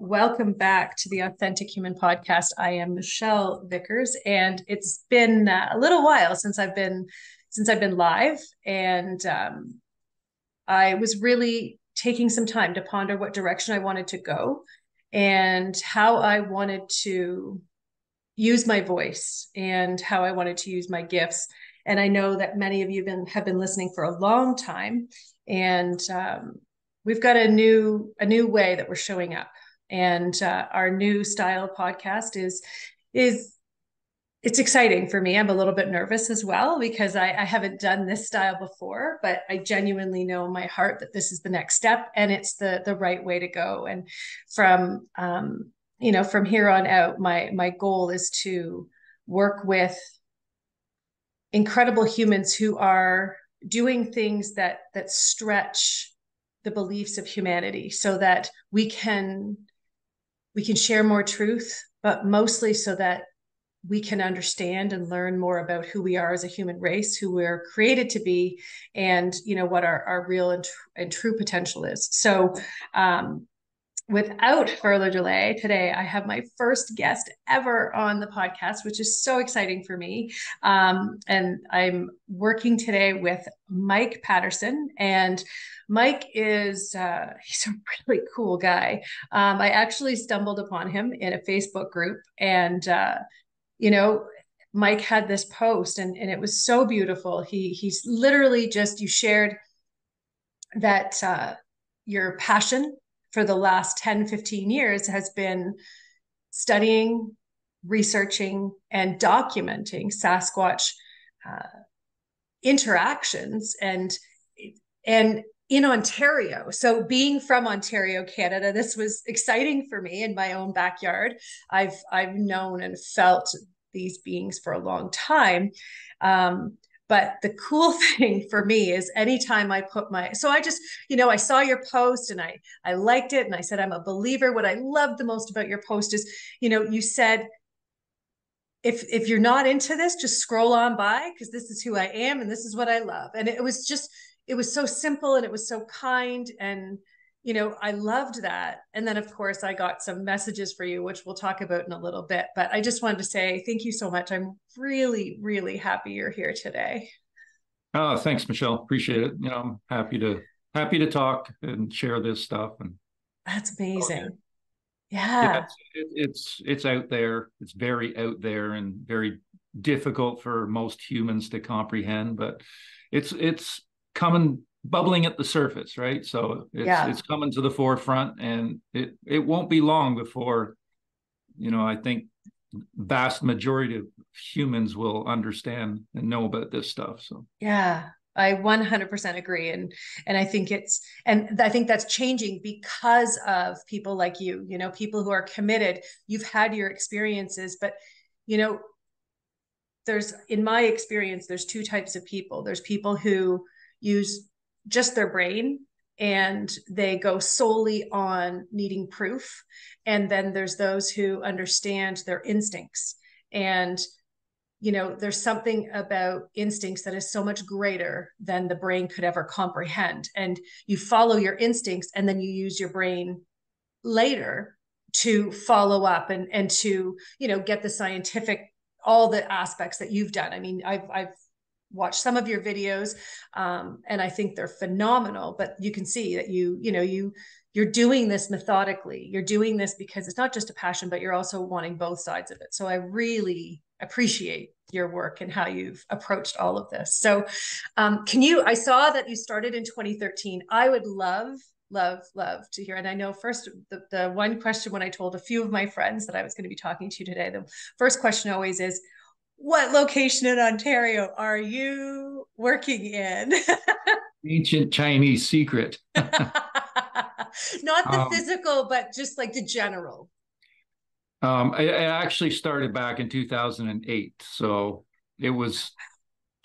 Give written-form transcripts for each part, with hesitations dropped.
Welcome back to the Authentic Human Podcast. I am Michelle Vickers, and it's been a little while since I've been live, and I was really taking some time to ponder what direction I wanted to go and how I wanted to use my voice and how I wanted to use my gifts. And I know that many of you have been listening for a long time, and we've got a new way that we're showing up. And our new style podcast is it's exciting for me. I'm a little bit nervous as well because I haven't done this style before, but I genuinely know in my heart that this is the next step and it's the right way to go. And from from here on out, my goal is to work with incredible humans who are doing things that stretch the beliefs of humanity so that we can share more truth, but mostly so that we can understand and learn more about who we are as a human race, who we're created to be, and what our real and true potential is. So without further delay, today I have my first guest ever on the podcast, which is so exciting for me. And I'm working today with Mike Patterson. And Mike is he's a really cool guy. I actually stumbled upon him in a Facebook group, and you know, Mike had this post, and it was so beautiful. He's literally just, you shared that your passion for the last 10, 15 years has been studying, researching, and documenting Sasquatch uh, interactions and in Ontario. So being from Ontario, Canada, this was exciting for me in my own backyard. I've known and felt these beings for a long time. But the cool thing for me is anytime I put so I just, I saw your post and I liked it and I said, I'm a believer. What I loved the most about your post is, you said, if you're not into this, just scroll on by because this is who I am and this is what I love. And it was so simple and it was so kind. And, I loved that. And then of course I got some messages for you, which we'll talk about in a little bit, but I just wanted to say, thank you so much. I'm really, really happy you're here today. Oh, thanks, Michelle. Appreciate it. I'm happy to talk and share this stuff. And That's okay. amazing. Yeah, Yeah. it's out there. It's very out there and very difficult for most humans to comprehend, but it's coming bubbling at the surface, right? So it's Yeah. coming to the forefront, and it won't be long before, I think vast majority of humans will understand and know about this stuff. So Yeah. I 100% agree. And I think that's changing because of people like you, people who are committed. You've had your experiences, but you know, in my experience, there's two types of people. There's people who use just their brain and they go solely on needing proof. And then there's those who understand their instincts. And, there's something about instincts that is so much greater than the brain could ever comprehend. And you follow your instincts and then you use your brain later to follow up and to get the scientific, all the aspects that you've done. I mean, I've watched some of your videos, and I think they're phenomenal, but you can see that you're doing this methodically. You're doing this because it's not just a passion, but you're also wanting both sides of it. So I really appreciate your work and how you've approached all of this. So I saw that you started in 2013. I would love to hear. And I know first, the one question when I told a few of my friends that I was going to be talking to you today, the first question always is, what location in Ontario are you working in? ancient Chinese secret. Not the um, physical, but just like the general. I actually started back in 2008. So it was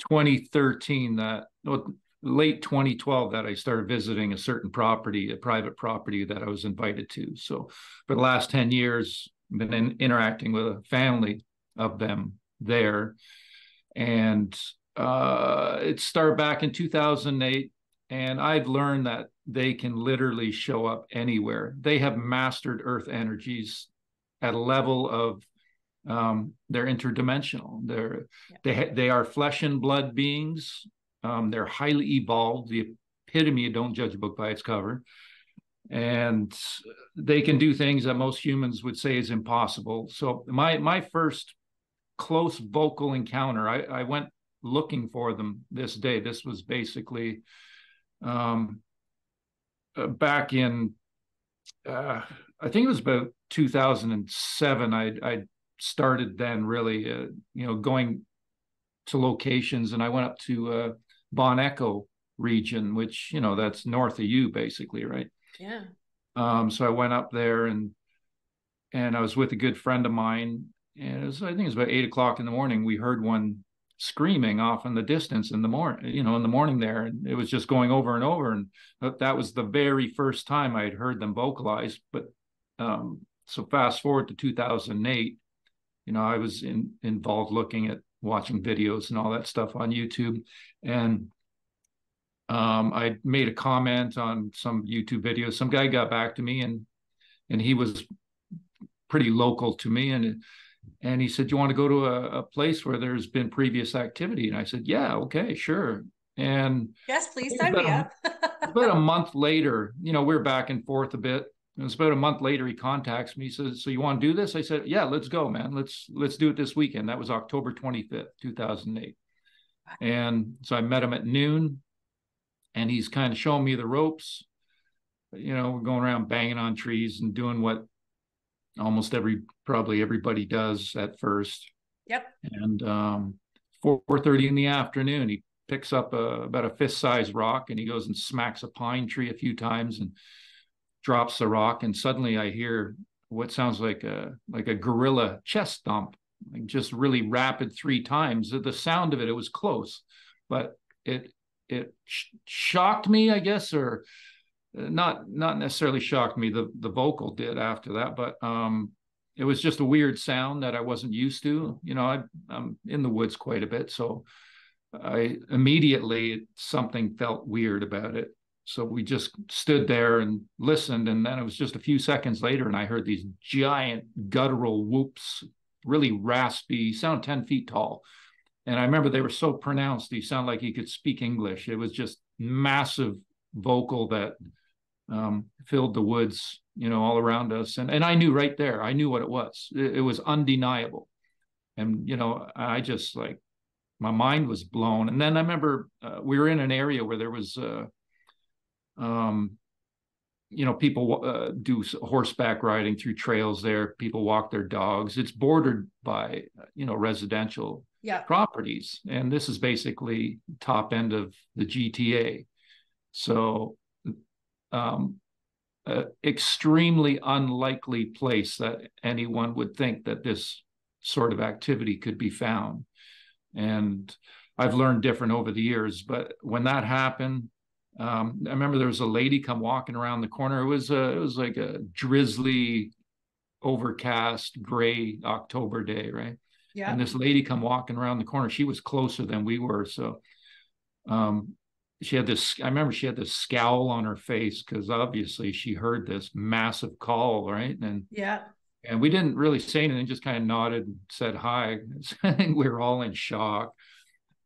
2013 that, well, late 2012 that I started visiting a certain property, a private property that I was invited to. So for the last 10 years, I've been interacting with a family of them there. And it started back in 2008. And I've learned that they can literally show up anywhere. They have mastered earth energies at a level of they're interdimensional. They are flesh and blood beings. They're highly evolved. The epitome of don't judge a book by its cover. And they can do things that most humans would say is impossible. So my first close vocal encounter, I went looking for them this day. This was basically back in I think it was about 2007. I started then really going to locations, and I went up to Bon Echo region, which that's north of you basically, right? Yeah. So I went up there, and I was with a good friend of mine, and I think it was about 8 o'clock in the morning. We heard one screaming off in the distance in the morning, in the morning there, and it was just going over and over. And that was the very first time I had heard them vocalize. But so fast forward to 2008, I was involved looking at watching videos and all that stuff on YouTube, and I made a comment on some YouTube videos. Some guy got back to me, and he was pretty local to me, and he said, "You want to go to a place where there's been previous activity?" And I said, "Yeah, okay, sure." And yes, please sign me up. about a month later, we're back and forth a bit. It was about a month later, he contacts me. He says, "So you want to do this?" I said, "Yeah, let's go, man. Let's do it this weekend." That was October 25th, 2008. And so I met him at noon, and he's kind of showing me the ropes. We're going around banging on trees and doing what almost probably everybody does at first. Yep. And 4:30 in the afternoon, he picks up about a fist-sized rock, and he goes and smacks a pine tree a few times and drops the rock. And suddenly I hear what sounds like a gorilla chest thump, like just really rapid 3 times. The sound of it was close, but it shocked me, I guess, or not necessarily shocked me. The vocal did after that, but it was just a weird sound that I wasn't used to. I'm in the woods quite a bit, so I immediately something felt weird about it. So we just stood there and listened, and then it was just a few seconds later, and I heard these giant guttural whoops, really raspy, sound 10 feet tall. And I remember they were so pronounced, he sounded like he could speak English. It was just massive vocal that filled the woods, all around us. And I knew right there, I knew what it was. It was undeniable. And, I just my mind was blown. And then I remember we were in an area where there was, people do horseback riding through trails there. People walk their dogs. It's bordered by, residential properties. And this is basically top end of the GTA. So extremely unlikely place that anyone would think that this sort of activity could be found. And I've learned different over the years, but when that happened, I remember there was a lady come walking around the corner. It was like a drizzly, overcast, gray October day, right? Yeah. And this lady come walking around the corner. She was closer than we were, so she had this. I remember she had this scowl on her face because obviously she heard this massive call, right? And we didn't really say anything, just kind of nodded and said hi. I think we were all in shock.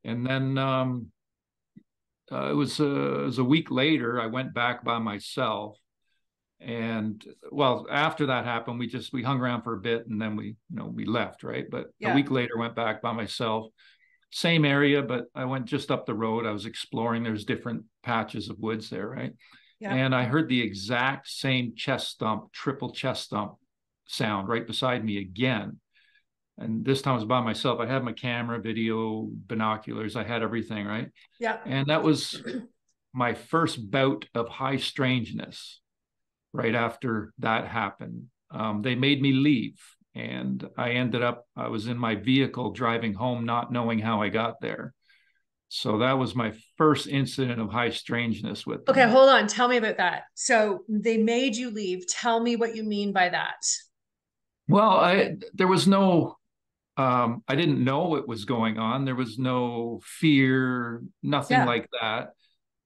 And then it was a week later, I went back by myself. And well, after that happened, we hung around for a bit, and then we left, right? But a week later, went back by myself. Same area, but I went just up the road. I was exploring. There's different patches of woods there, right? Yeah. And I heard the exact same chest thump, triple chest thump sound right beside me again. And this time I was by myself. I had my camera, video, binoculars. I had everything, right? Yeah. And that was my first bout of high strangeness right after that happened. They made me leave. And I was in my vehicle driving home, not knowing how I got there. So that was my first incident of high strangeness with them. Okay, hold on. Tell me about that. So they made you leave. Tell me what you mean by that. Well, there was no, I didn't know what was going on. There was no fear, nothing like that.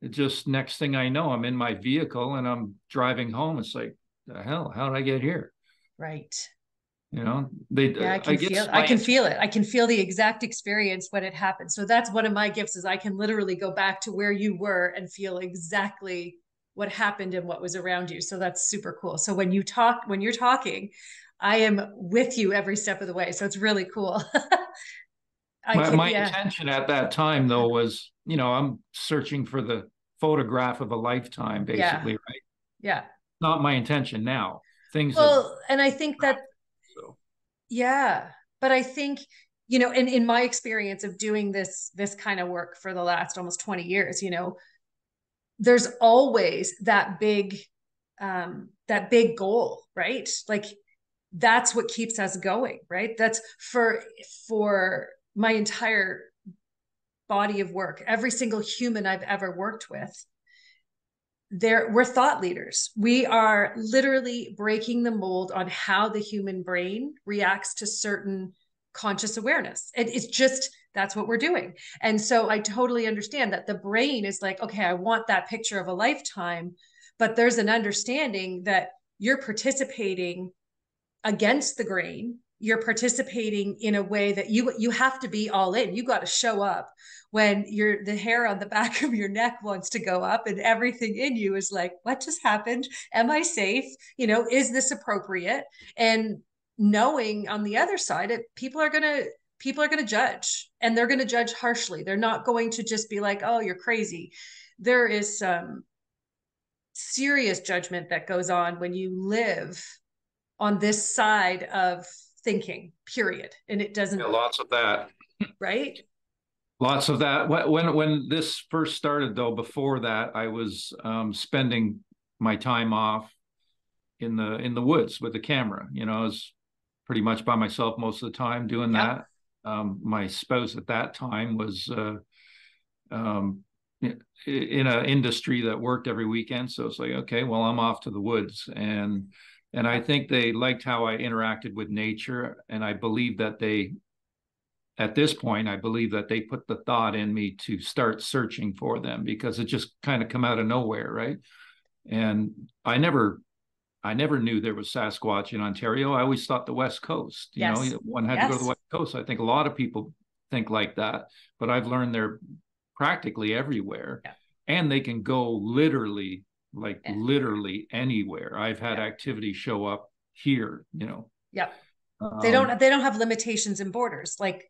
it just next thing I know, I'm in my vehicle and I'm driving home. It's like, the hell, how did I get here? Right. You know, they, Yeah, I guess I my can intent, feel it. I can feel the exact experience when it happens. So that's one of my gifts is I can literally go back to where you were and feel exactly what happened and what was around you. So that's super cool. So when you're talking, I am with you every step of the way. So it's really cool. I can, my yeah, intention at that time though was, I'm searching for the photograph of a lifetime, yeah, basically, right? yeah. Not my intention now. Things have, Well, and I think that, so yeah, but I think, in my experience of doing this kind of work for the last almost 20 years, there's always that big goal, right? Like that's what keeps us going, right? That's for my entire body of work, every single human I've ever worked with. We're thought leaders. We are literally breaking the mold on how the human brain reacts to certain conscious awareness. It's just that's what we're doing. And so I totally understand that the brain is like, okay, I want that picture of a lifetime, but there's an understanding that you're participating against the grain. You're participating in a way that you have to be all in. You got to show up when the hair on the back of your neck wants to go up and everything in you is like, what just happened? Am I safe? Is this appropriate? And knowing on the other side, people are going to judge, and they're going to judge harshly. They're not going to just be like, oh, you're crazy. There is some serious judgment that goes on when you live on this side of thinking, period. And it yeah, doesn't, lots of that. right? Lots of that. When this first started, though, before that, I was spending my time off in the woods with the camera. I was pretty much by myself most of the time doing Yep. that. My spouse at that time was um, in an industry that worked every weekend, so it's like, okay, well, I'm off to the woods, and I Yep. think they liked how I interacted with nature, and I believe that they at this point, I believe that they put the thought in me to start searching for them because it just kind of come out of nowhere, right? And I never knew there was Sasquatch in Ontario. I always thought the West Coast, Yes. one had to go to the Yes. West Coast. I think a lot of people think like that, but I've learned they're practically everywhere Yeah. and they can go literally, like Anywhere. literally anywhere. I've had Yep. activity show up here, Yep. Um, They don't have limitations and borders like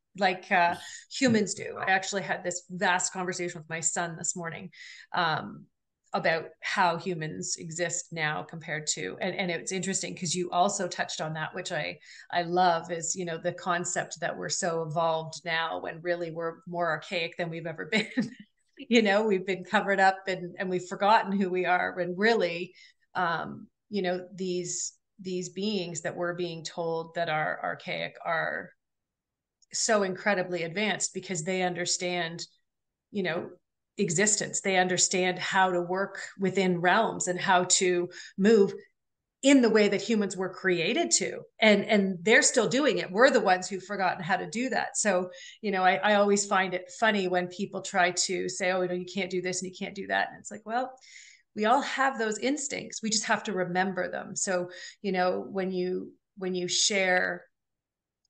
humans do. I actually had this vast conversation with my son this morning um, about how humans exist now compared to and it's interesting because you also touched on that, which I love is the concept that we're so evolved now when really we're more archaic than we've ever been. We've been covered up and we've forgotten who we are when really these beings that we're being told that are archaic are so incredibly advanced because they understand you know existence. They understand how to work within realms and how to move in the way that humans were created to, and they're still doing it. We're the ones who've forgotten how to do that. So I always find it funny when people try to say, oh, you can't do this and you can't do that, and it's like, well, we all have those instincts, we just have to remember them. So when you share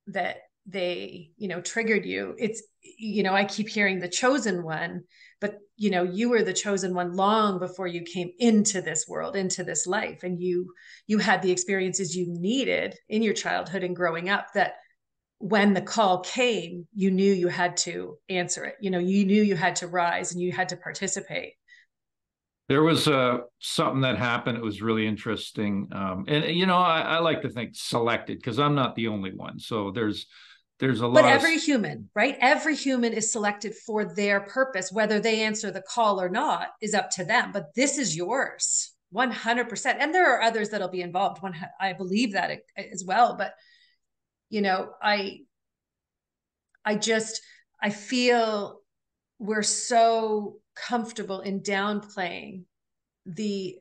that they triggered you, it's I keep hearing the chosen one, but you were the chosen one long before you came into this world, into this life, and you had the experiences you needed in your childhood and growing up, that when the call came, you knew you had to answer it. You knew you had to rise and you had to participate. There was something that happened. It was really interesting, and I like to think selected because I'm not the only one. So there's a But lot of every human, right? Every human is selected for their purpose. Whether they answer the call or not is up to them. But this is yours, 100%. And there are others that'll be involved. I believe that as well. But you know, I I just I feel we're so comfortable in downplaying the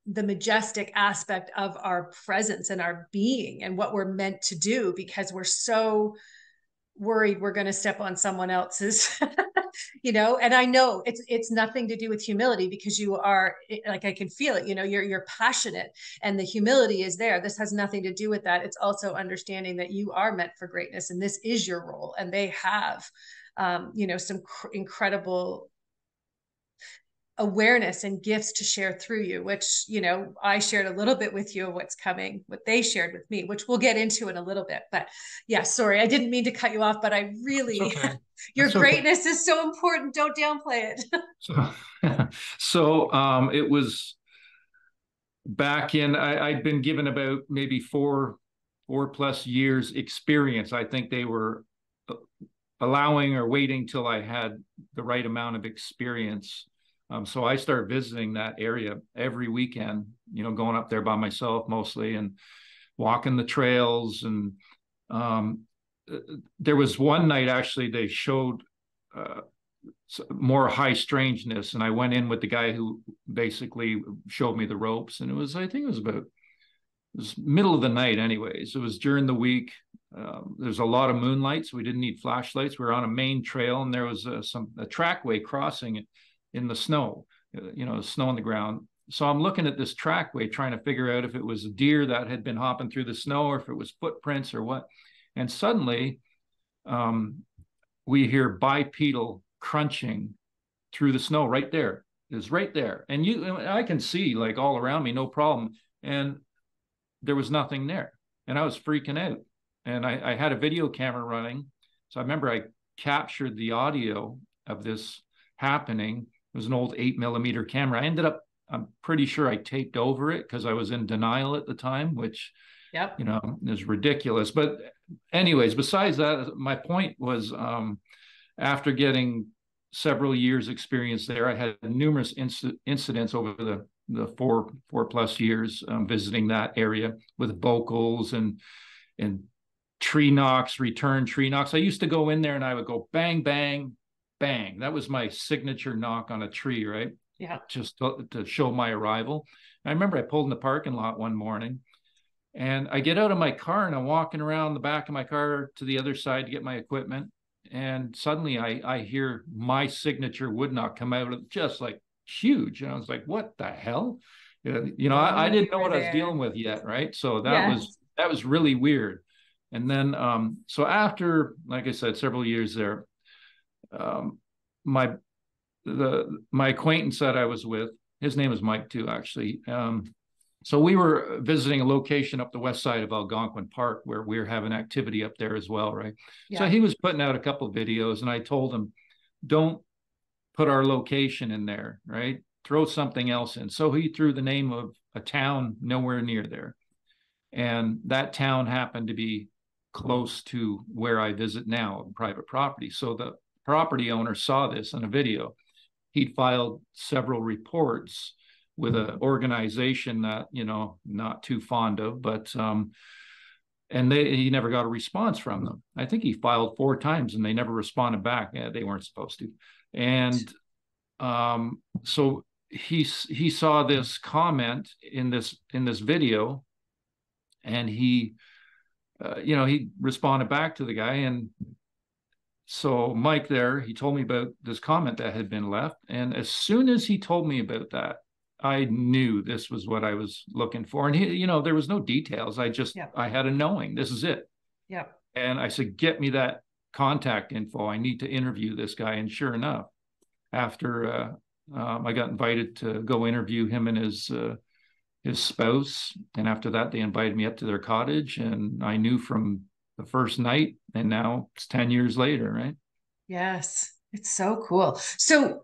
the majestic aspect of our presence and our being and what we're meant to do because we're so worried we're going to step on someone else's, and I know it's nothing to do with humility, because you are, like, I can feel it, you're passionate, and the humility is there. This has nothing to do with that. It's also understanding that you are meant for greatness, and this is your role, and they have, some incredible awareness and gifts to share through you, which, I shared a little bit with you of what's coming, what they shared with me, which we'll get into in a little bit. But yeah, sorry, I didn't mean to cut you off, but I It's really, okay. your That's okay. greatness is so important. Don't downplay it. So, it was back in, I'd been given about maybe four plus years experience. I think they were allowing or waiting till I had the right amount of experience. So I started visiting that area every weekend, going up there by myself mostly and walking the trails. And um, there was one night actually they showed uh, more high strangeness, and I went in with the guy who basically showed me the ropes, and I think it was middle of the night anyways. It was during the week. There's a lot of moonlight, so we didn't need flashlights. We were on a main trail, and there was a trackway crossing in the snow, snow on the ground. So I'm looking at this trackway trying to figure out if it was a deer that had been hopping through the snow or if it was footprints or what. And suddenly we hear bipedal crunching through the snow right there. It's right there. And I can see like all around me, no problem. And there was nothing there. And I was freaking out. And I had a video camera running. So I remember I captured the audio of this happening. It was an old 8mm camera. I'm pretty sure I taped over it because I was in denial at the time, which, Yep. is ridiculous. But anyways, besides that, my point was after getting several years experience there, I had numerous incidents over the four plus years visiting that area with vocals and tree knocks, return tree knocks. I used to go in there and I would go bang, bang, bang. That was my signature knock on a tree, right? Yeah. Just to show my arrival. And I remember I pulled in the parking lot one morning and I get out of my car and I'm walking around the back of my car to the other side to get my equipment. And suddenly I hear my signature wood knock come out of just like huge. And I was like, what the hell? I Only didn't you know were what I was there. dealing with yet. Right. So Yes. that was really weird. And then, so after, like I said, several years there, um, my my acquaintance that I was with, his name is Mike too, actually. So we were visiting a location up the west side of Algonquin Park where we were having activity up there as well, right? So Yeah. he was putting out a couple of videos, and I told him, don't put our location in there, right? Throw something else in. So he threw the name of a town nowhere near there. And that town happened to be close to where I visit now, private property. So the property owner saw this in a video. He'd filed several reports with an organization that, not too fond of, but and he never got a response from them. I think he filed 4 times and they never responded back. Yeah, they weren't supposed to. And so he saw this comment in this video, and he responded back to the guy. And so Mike there, he told me about this comment that had been left. And as soon as he told me about that, I knew this was what I was looking for. And there was no details. Yeah. I had a knowing, this is it. Yeah. And I said, get me that contact info. I need to interview this guy. And sure enough, after I got invited to go interview him and his spouse. And after that, they invited me up to their cottage, and I knew from the first night, and now it's 10 years later, right? Yes. It's so cool. So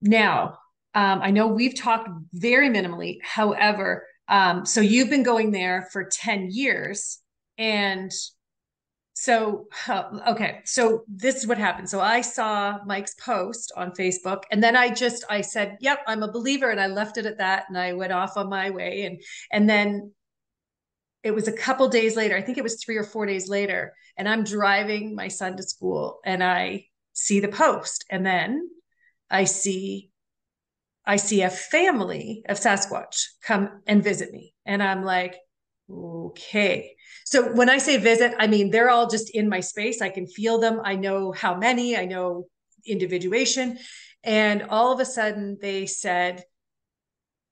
now, I know we've talked very minimally. However, so you've been going there for 10 years. And so, okay. So this is what happened. So I saw Mike's post on Facebook, and then I said, yep, I'm a believer. And I left it at that. And I went off on my way. And then it was a couple days later, I think it was 3 or 4 days later, and I'm driving my son to school and I see the post. And then I see I see a family of Sasquatch come and visit me. And I'm like, Okay. So when I say visit, I mean, they're all just in my space. I can feel them. I know how many, I know individuation. And all of a sudden they said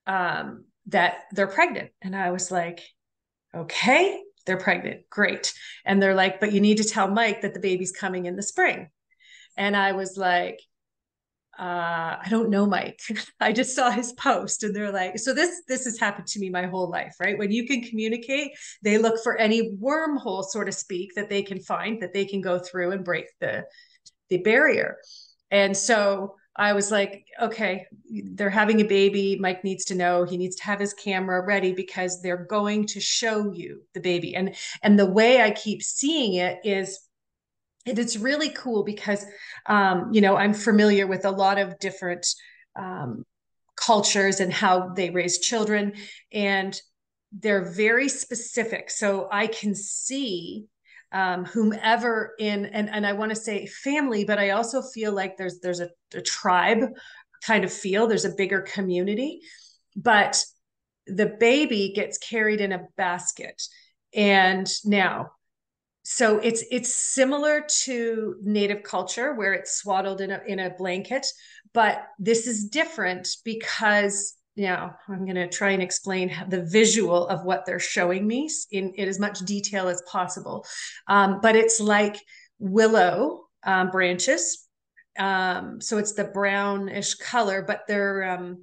that they're pregnant. And I was like, okay, they're pregnant. Great. And they're like, but you need to tell Mike that the baby's coming in the spring. And I was like, I don't know Mike. I just saw his post and they're like, so this has happened to me my whole life, right? When you can communicate, they look for any wormhole, so to speak, that they can find, that they can go through and break the barrier. And so I was like, okay, they're having a baby. Mike needs to know, he needs to have his camera ready because they're going to show you the baby. And the way I keep seeing it is, and it's really cool because I'm familiar with a lot of different um, cultures and how they raise children, and they're very specific. So I can see whomever in, and I want to say family, but I also feel like there's a tribe kind of feel. There's a bigger community, but the baby gets carried in a basket. And now, so it's similar to native culture where it's swaddled in a blanket, but this is different because I'm going to try and explain the visual of what they're showing me in as much detail as possible. But it's like willow branches. So it's the brownish color, but they're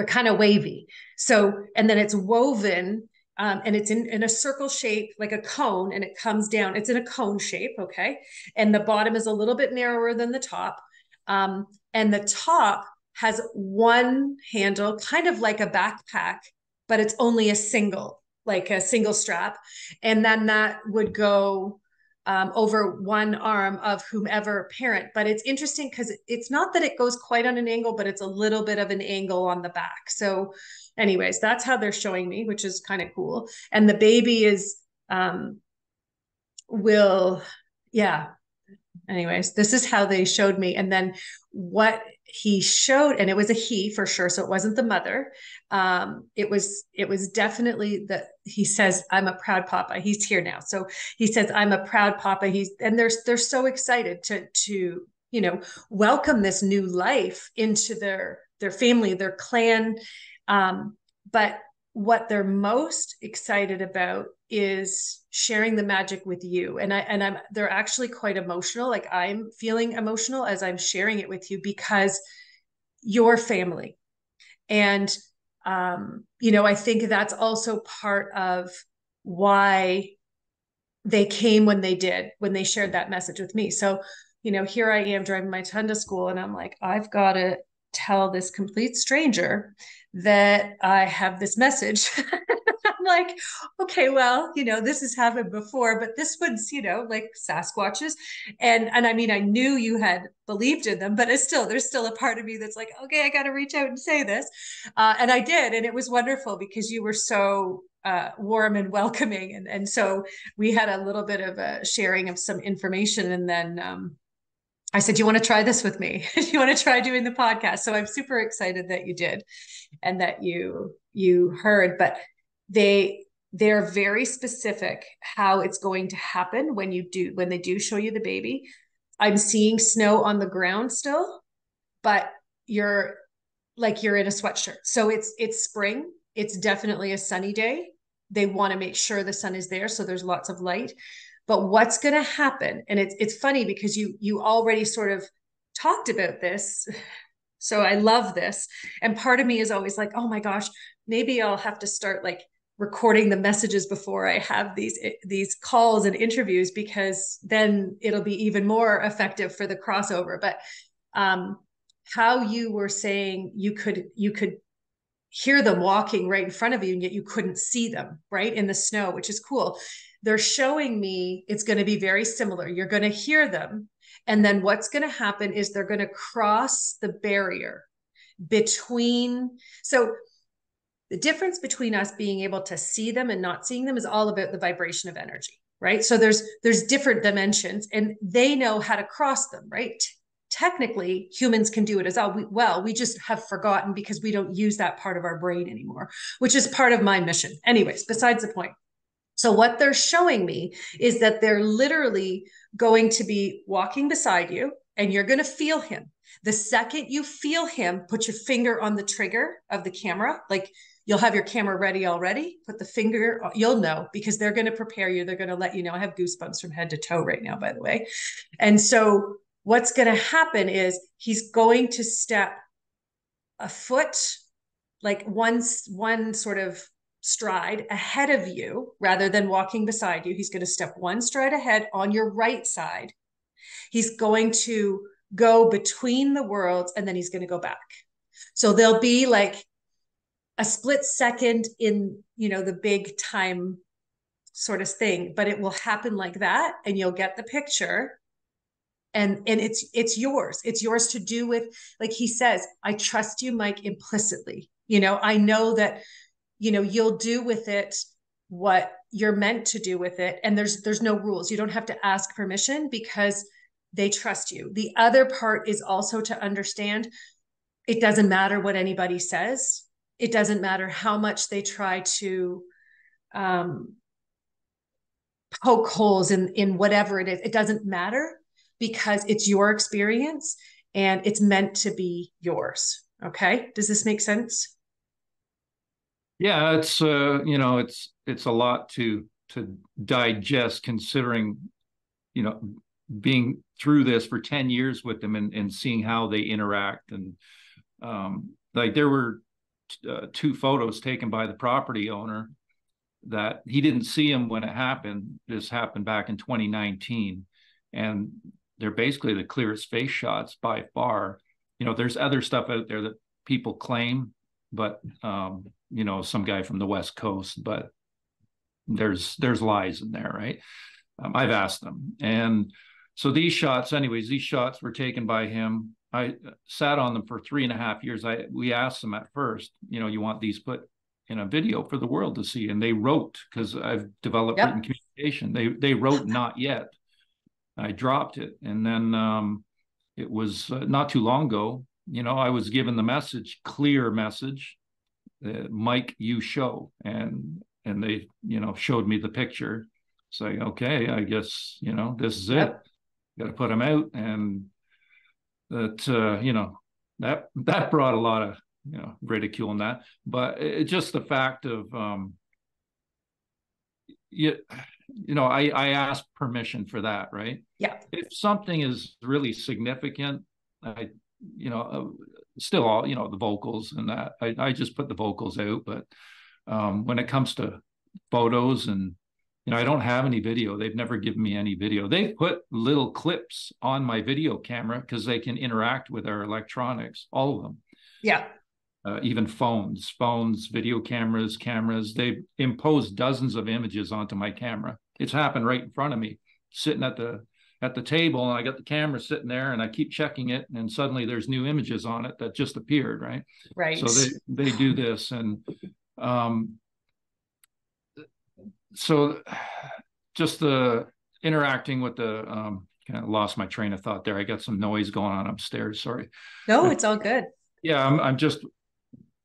kind of wavy. So, and then it's woven and it's in a circle shape, like a cone, and it comes down. It's in a cone shape, okay? And the bottom is a little bit narrower than the top. And the top has one handle, kind of like a backpack, but it's only like a single strap. And then that would go over one arm of whomever parent. But it's interesting because it's not that it goes quite on an angle, but it's a little bit of an angle on the back. So anyways, that's how they're showing me, which is kind of cool. And the baby is will yeah, anyways, this is how they showed me. And then what he showed, and it was a he for sure, so it wasn't the mother. It was definitely that he says, I'm a proud papa. He's here now. So he says, I'm a proud papa. And they're so excited to welcome this new life into their family, their clan. But what they're most excited about is sharing the magic with you. And they're actually quite emotional. Like I'm feeling emotional as I'm sharing it with you because your family. And I think that's also part of why they came when they did, when they shared that message with me. So, here I am driving my son to school and I'm like, I've got to tell this complete stranger that I have this message. I'm like, okay, well, this has happened before, but this one's, like Sasquatches. And I mean, I knew you had believed in them, but there's still a part of me that's like, okay, I got to reach out and say this. And I did. And it was wonderful because you were so warm and welcoming. And so we had a little bit of a sharing of some information. And then I said, do you want to try this with me? Do you want to try doing the podcast? So I'm super excited that you did and that you heard, but they're very specific how it's going to happen when they do show you the baby. I'm seeing snow on the ground still, but you're in a sweatshirt. So it's spring. It's definitely a sunny day. They want to make sure the sun is there, so there's lots of light. But what's going to happen? And it's funny because you already sort of talked about this. So I love this. And part of me is always like, oh my gosh, maybe I'll have to start like recording the messages before I have these calls and interviews, because then it'll be even more effective for the crossover. But how you were saying you could hear them walking right in front of you, and yet you couldn't see them, right, in the snow, which is cool. They're showing me it's going to be very similar. You're going to hear them. And then what's going to happen is they're going to cross the barrier between. So the difference between us being able to see them and not seeing them is all about the vibration of energy, right? So there's different dimensions and they know how to cross them, right? Technically, humans can do it as well. We just have forgotten because we don't use that part of our brain anymore, which is part of my mission. Anyways, besides the point. So what they're showing me is that they're literally going to be walking beside you and you're going to feel him. The second you feel him, put your finger on the trigger of the camera. Like, you'll have your camera ready already. Put the finger, you'll know, because they're going to prepare you. They're going to let you know. I have goosebumps from head to toe right now, by the way. And so what's going to happen is he's going to step a foot, like one sort of stride ahead of you rather than walking beside you. He's going to step one stride ahead on your right side. He's going to go between the worlds and then he's going to go back. So there'll be like a split second in, the big time sort of thing, but it will happen like that and you'll get the picture. And it's yours. It's yours to do with, like he says, I trust you, Mike, implicitly. I know that, you'll do with it what you're meant to do with it. And there's no rules. You don't have to ask permission because they trust you. The other part is also to understand it doesn't matter what anybody says. It doesn't matter how much they try to poke holes in whatever it is. It doesn't matter because it's your experience and it's meant to be yours. Okay. Does this make sense? Yeah, it's it's a lot to digest, considering, you know, being through this for 10 years with them and seeing how they interact. And like there were two photos taken by the property owner that he didn't see him when it happened. This happened back in 2019. And they're basically the clearest face shots by far. There's other stuff out there that people claim, but some guy from the West Coast, but there's lies in there, right? I've asked them. And so these shots were taken by him. I sat on them for 3.5 years. We asked them at first, you want these put in a video for the world to see? And they wrote, because I've developed written communication. They wrote not yet. I dropped it. And then it was not too long ago, I was given the message, clear message, Mike, you show. And they, showed me the picture. It's like, okay, I guess, this is it. Got to put them out. And that, that brought a lot of, ridicule in that. But just the fact of, I asked permission for that, right? Yeah. If something is really significant, still all, the vocals and that, I just put the vocals out. But when it comes to photos and, I don't have any video. They've never given me any video. They put little clips on my video camera because they can interact with our electronics, all of them. Yeah. Even phones, video cameras. They've imposed dozens of images onto my camera. It's happened right in front of me, sitting at the table, and I got the camera sitting there, and I keep checking it, and suddenly there's new images on it that just appeared, right? Right. So they do this, and so just the interacting with the kind of lost my train of thought there. I got some noise going on upstairs. Sorry. No, it's all good. Yeah, I'm just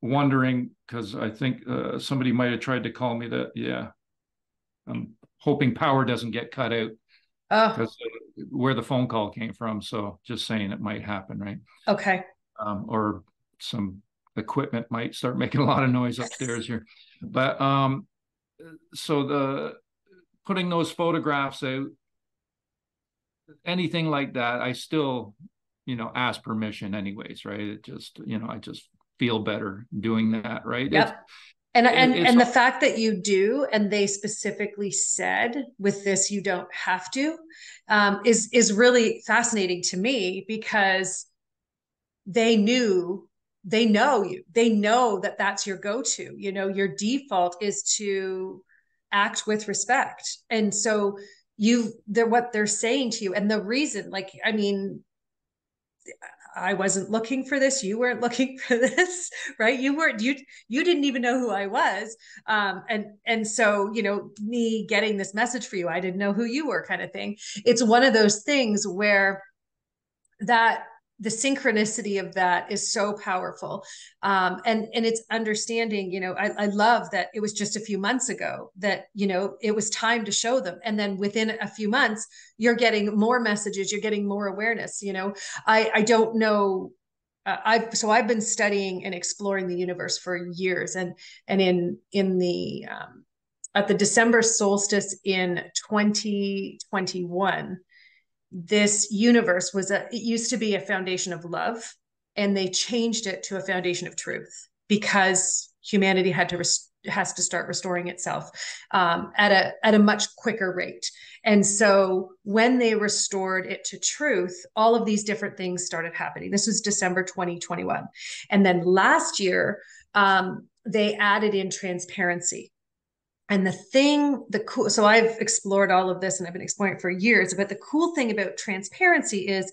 wondering, because I think somebody might have tried to call me that. Yeah, I'm hoping power doesn't get cut out because where the phone call came from. So just saying it might happen, right? Okay. Or some equipment might start making a lot of noise upstairs here. But so the putting those photographs out, anything like that, I still, ask permission anyways, right? It just, I just feel better doing that, right? Yep. And the fact that you do, and they specifically said with this, you don't have to, is really fascinating to me, because they know you. They know that that's your go-to. Your default is to act with respect. And so they're what they're saying to you. And the reason, I wasn't looking for this. You weren't looking for this, right? You didn't even know who I was. And so, me getting this message for you, I didn't know who you were, kind of thing. It's one of those things where that the synchronicity of that is so powerful. And it's understanding, I love that it was just a few months ago that, it was time to show them. And then within a few months, you're getting more messages, you're getting more awareness. I don't know. I've been studying and exploring the universe for years, and in the at the December solstice in 2021, this universe it used to be a foundation of love, and they changed it to a foundation of truth because humanity has to start restoring itself at a much quicker rate. And so when they restored it to truth, all of these different things started happening. This was December 2021. And then last year, they added in transparency. And so I've explored all of this and I've been exploring it for years, but the cool thing about transparency is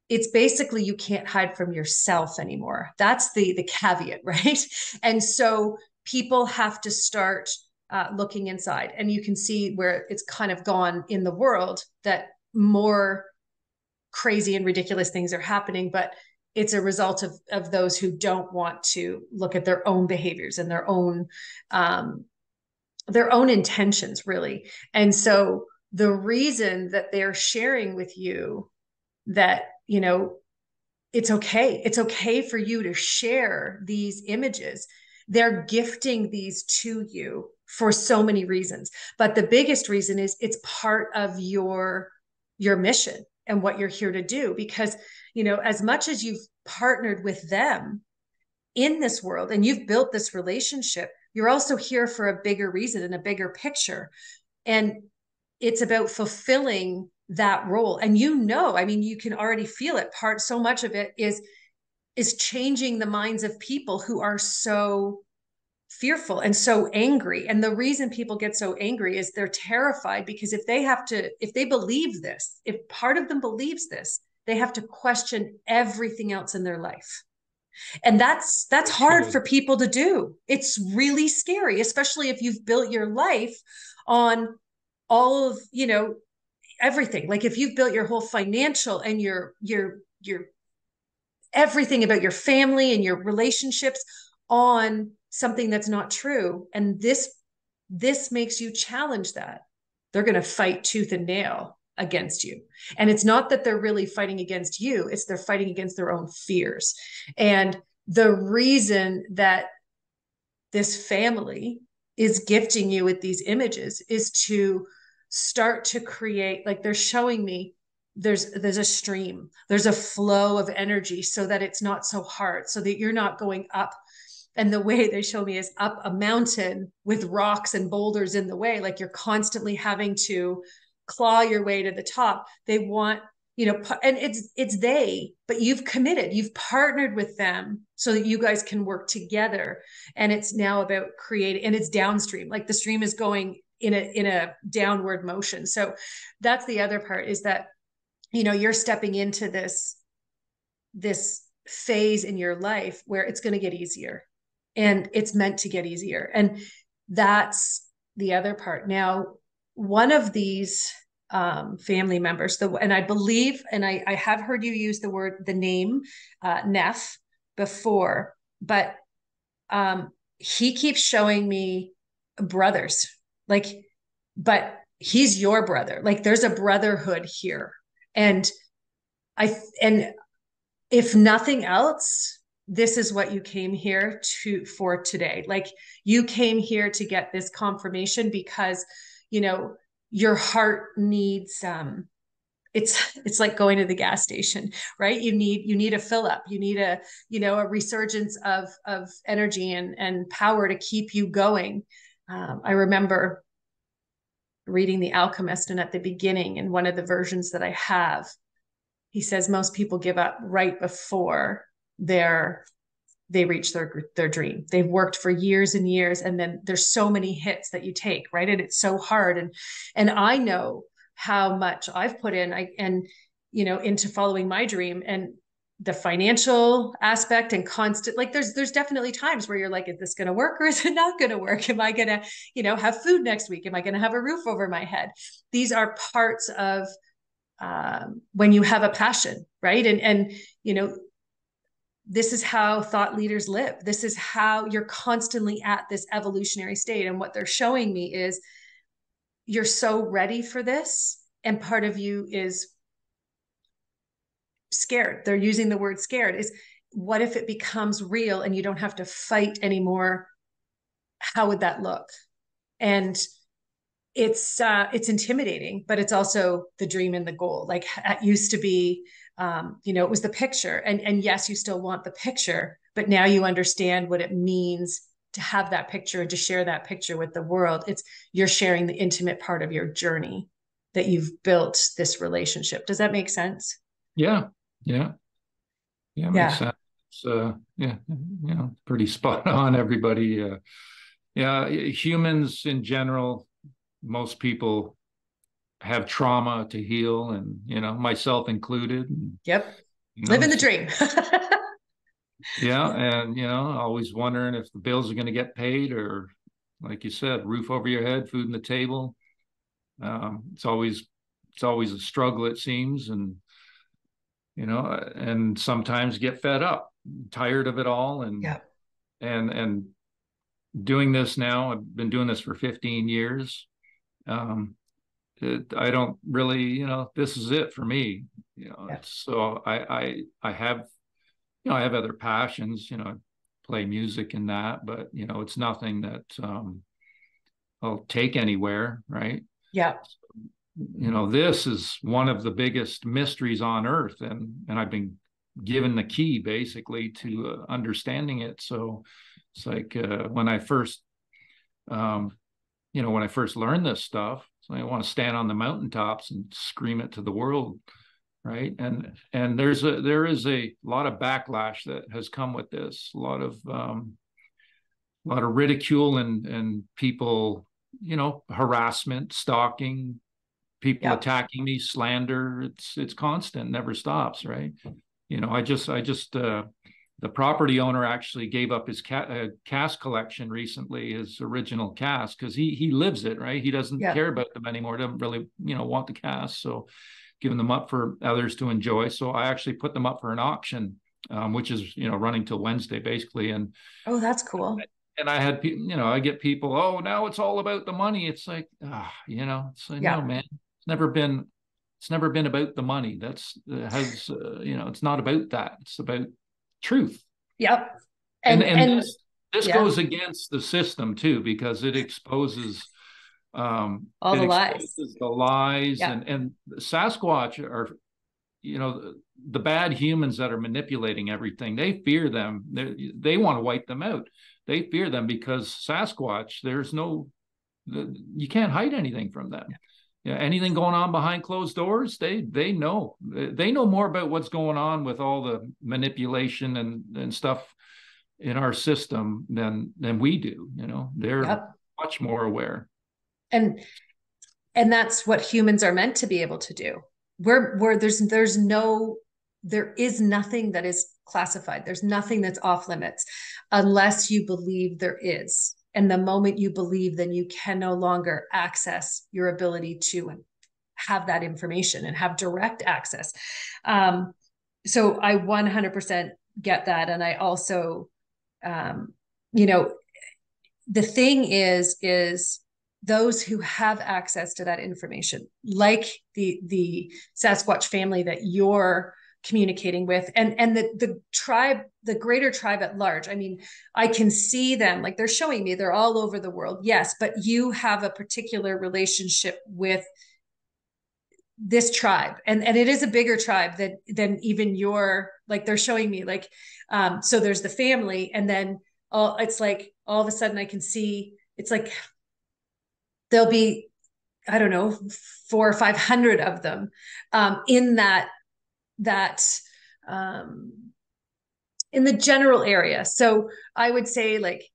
it's basically you can't hide from yourself anymore. That's the caveat, right? And so people have to start looking inside, and you can see where it's kind of gone in the world that more crazy and ridiculous things are happening, but it's a result of those who don't want to look at their own behaviors and their own intentions, really. And so the reason that they're sharing with you that, it's okay for you to share these images. They're gifting these to you for so many reasons. But the biggest reason is it's part of your mission and what you're here to do. Because, as much as you've partnered with them in this world and you've built this relationship, you're also here for a bigger reason and a bigger picture. And it's about fulfilling that role. And I mean, you can already feel it. So much of it is changing the minds of people who are so fearful and so angry. And the reason people get so angry is they're terrified, because if they believe this, if part of them believes this, they have to question everything else in their life. And that's hard for people to do. It's really scary, especially if you've built your life on all of, everything. Like if you've built your whole financial and your everything about your family and your relationships on something that's not true, and this makes you challenge that, they're going to fight tooth and nail against you. And it's not that they're really fighting against you, it's they're fighting against their own fears. And the reason that this family is gifting you with these images is to start to create, like they're showing me, there's a stream, there's a flow of energy, so that it's not so hard, so that you're not going up. And the way they show me is up a mountain with rocks and boulders in the way, like you're constantly having to claw your way to the top. They want, and but you've committed, you've partnered with them so that you guys can work together. And it's now about creating, and it's downstream, like the stream is going in a downward motion. So that's the other part, is that, you're stepping into this phase in your life where it's going to get easier, and it's meant to get easier. And that's the other part. Now, one of these family members, and I believe, and I have heard you use the name Neff before, but he keeps showing me brothers, like, but he's your brother. Like there's a brotherhood here. And if nothing else, this is what you came here for today. Like you came here to get this confirmation because, your heart needs, it's like going to the gas station, right? You need a fill up, you need a resurgence of energy and power to keep you going. I remember reading The Alchemist, and at the beginning, in one of the versions that I have, he says most people give up right before they reach their dream. They've worked for years and years, and then there's so many hits that you take, right? And it's so hard. And I know how much I've put in into following my dream, and the financial aspect and constant, like there's definitely times where you're like, is this going to work or is it not going to work? Am I going to, have food next week? Am I going to have a roof over my head? These are parts of when you have a passion, right? And you know, this is how thought leaders live. This is how you're constantly at this evolutionary state. And what they're showing me is you're so ready for this. And part of you is scared. They're using the word scared. Is what if it becomes real and you don't have to fight anymore? How would that look? And it's intimidating, but it's also the dream and the goal. Like it used to be, it was the picture, and yes, you still want the picture, but now you understand what it means to have that picture and to share that picture with the world. It's you're sharing the intimate part of your journey that you've built this relationship. Does that make sense? Yeah, yeah, yeah. Makes Yeah. sense. Yeah, pretty spot on. Everybody. Yeah, humans in general, most people have trauma to heal, and myself included. And, Yep. Living the so, dream. yeah, Yeah. and always wondering if the bills are going to get paid, or, like you said, roof over your head, food on the table. It's always a struggle, it seems, and sometimes get fed up, tired of it all, and Yeah. and doing this now. I've been doing this for 15 years. I don't really, this is it for me. Yeah. So I have, I have other passions, play music and that, but it's nothing that I'll take anywhere, right? Yeah. This is one of the biggest mysteries on earth, and I've been given the key basically to understanding it. So it's like um, when I first learned this stuff, so I want to stand on the mountaintops and scream it to the world, right? And there is a lot of backlash that has come with this, a lot of ridicule, and people, harassment, stalking, people Yeah. attacking me, slander. It's constant, never stops, right? I just the property owner actually gave up his cast collection recently, his original cast, because he lives it, right? He doesn't Yeah. care about them anymore, doesn't really want the cast, so giving them up for others to enjoy. So I actually put them up for an auction, which is running till Wednesday basically. and Oh, that's cool. and I had people, I get people, oh, now it's all about the money. It's like, it's like, no, Yeah. man, it's never been about the money. That's has it's not about that. It's about truth. Yep. And And this yeah, goes against the system too, because it exposes all it the lies. exposes the lies, Yeah. and Sasquatch are, you know the bad humans that are manipulating everything. They fear them. They want to wipe them out. They fear them because Sasquatch, you can't hide anything from them. Yeah, anything going on behind closed doors, they know more about what's going on with all the manipulation and stuff in our system than we do. They're Yep. much more aware. And and that's what humans are meant to be able to do. We're there is nothing that is classified. There's nothing that's off limits unless you believe there is. And the moment you believe, then you can no longer access your ability to have that information and have direct access. Um, so I 100% get that. And I also, um, you know, the thing is those who have access to that information, like the Sasquatch family that you're communicating with, and the tribe, the greater tribe at large. I mean, I can see them, like they're showing me they're all over the world, yes, but you have a particular relationship with this tribe, and it is a bigger tribe than even your, like they're showing me, like so there's the family, and then it's like all of a sudden I can see it's like there'll be, I don't know, 400 or 500 of them in that um, in the general area. So I would say like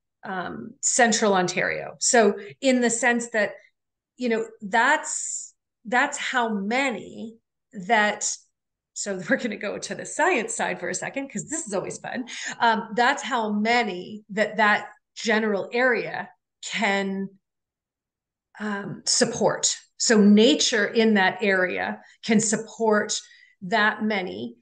central Ontario. So in the sense that that's how many that. So we're going to go to the science side for a second because this is always fun. That's how many that general area can support. So nature in that area can support that many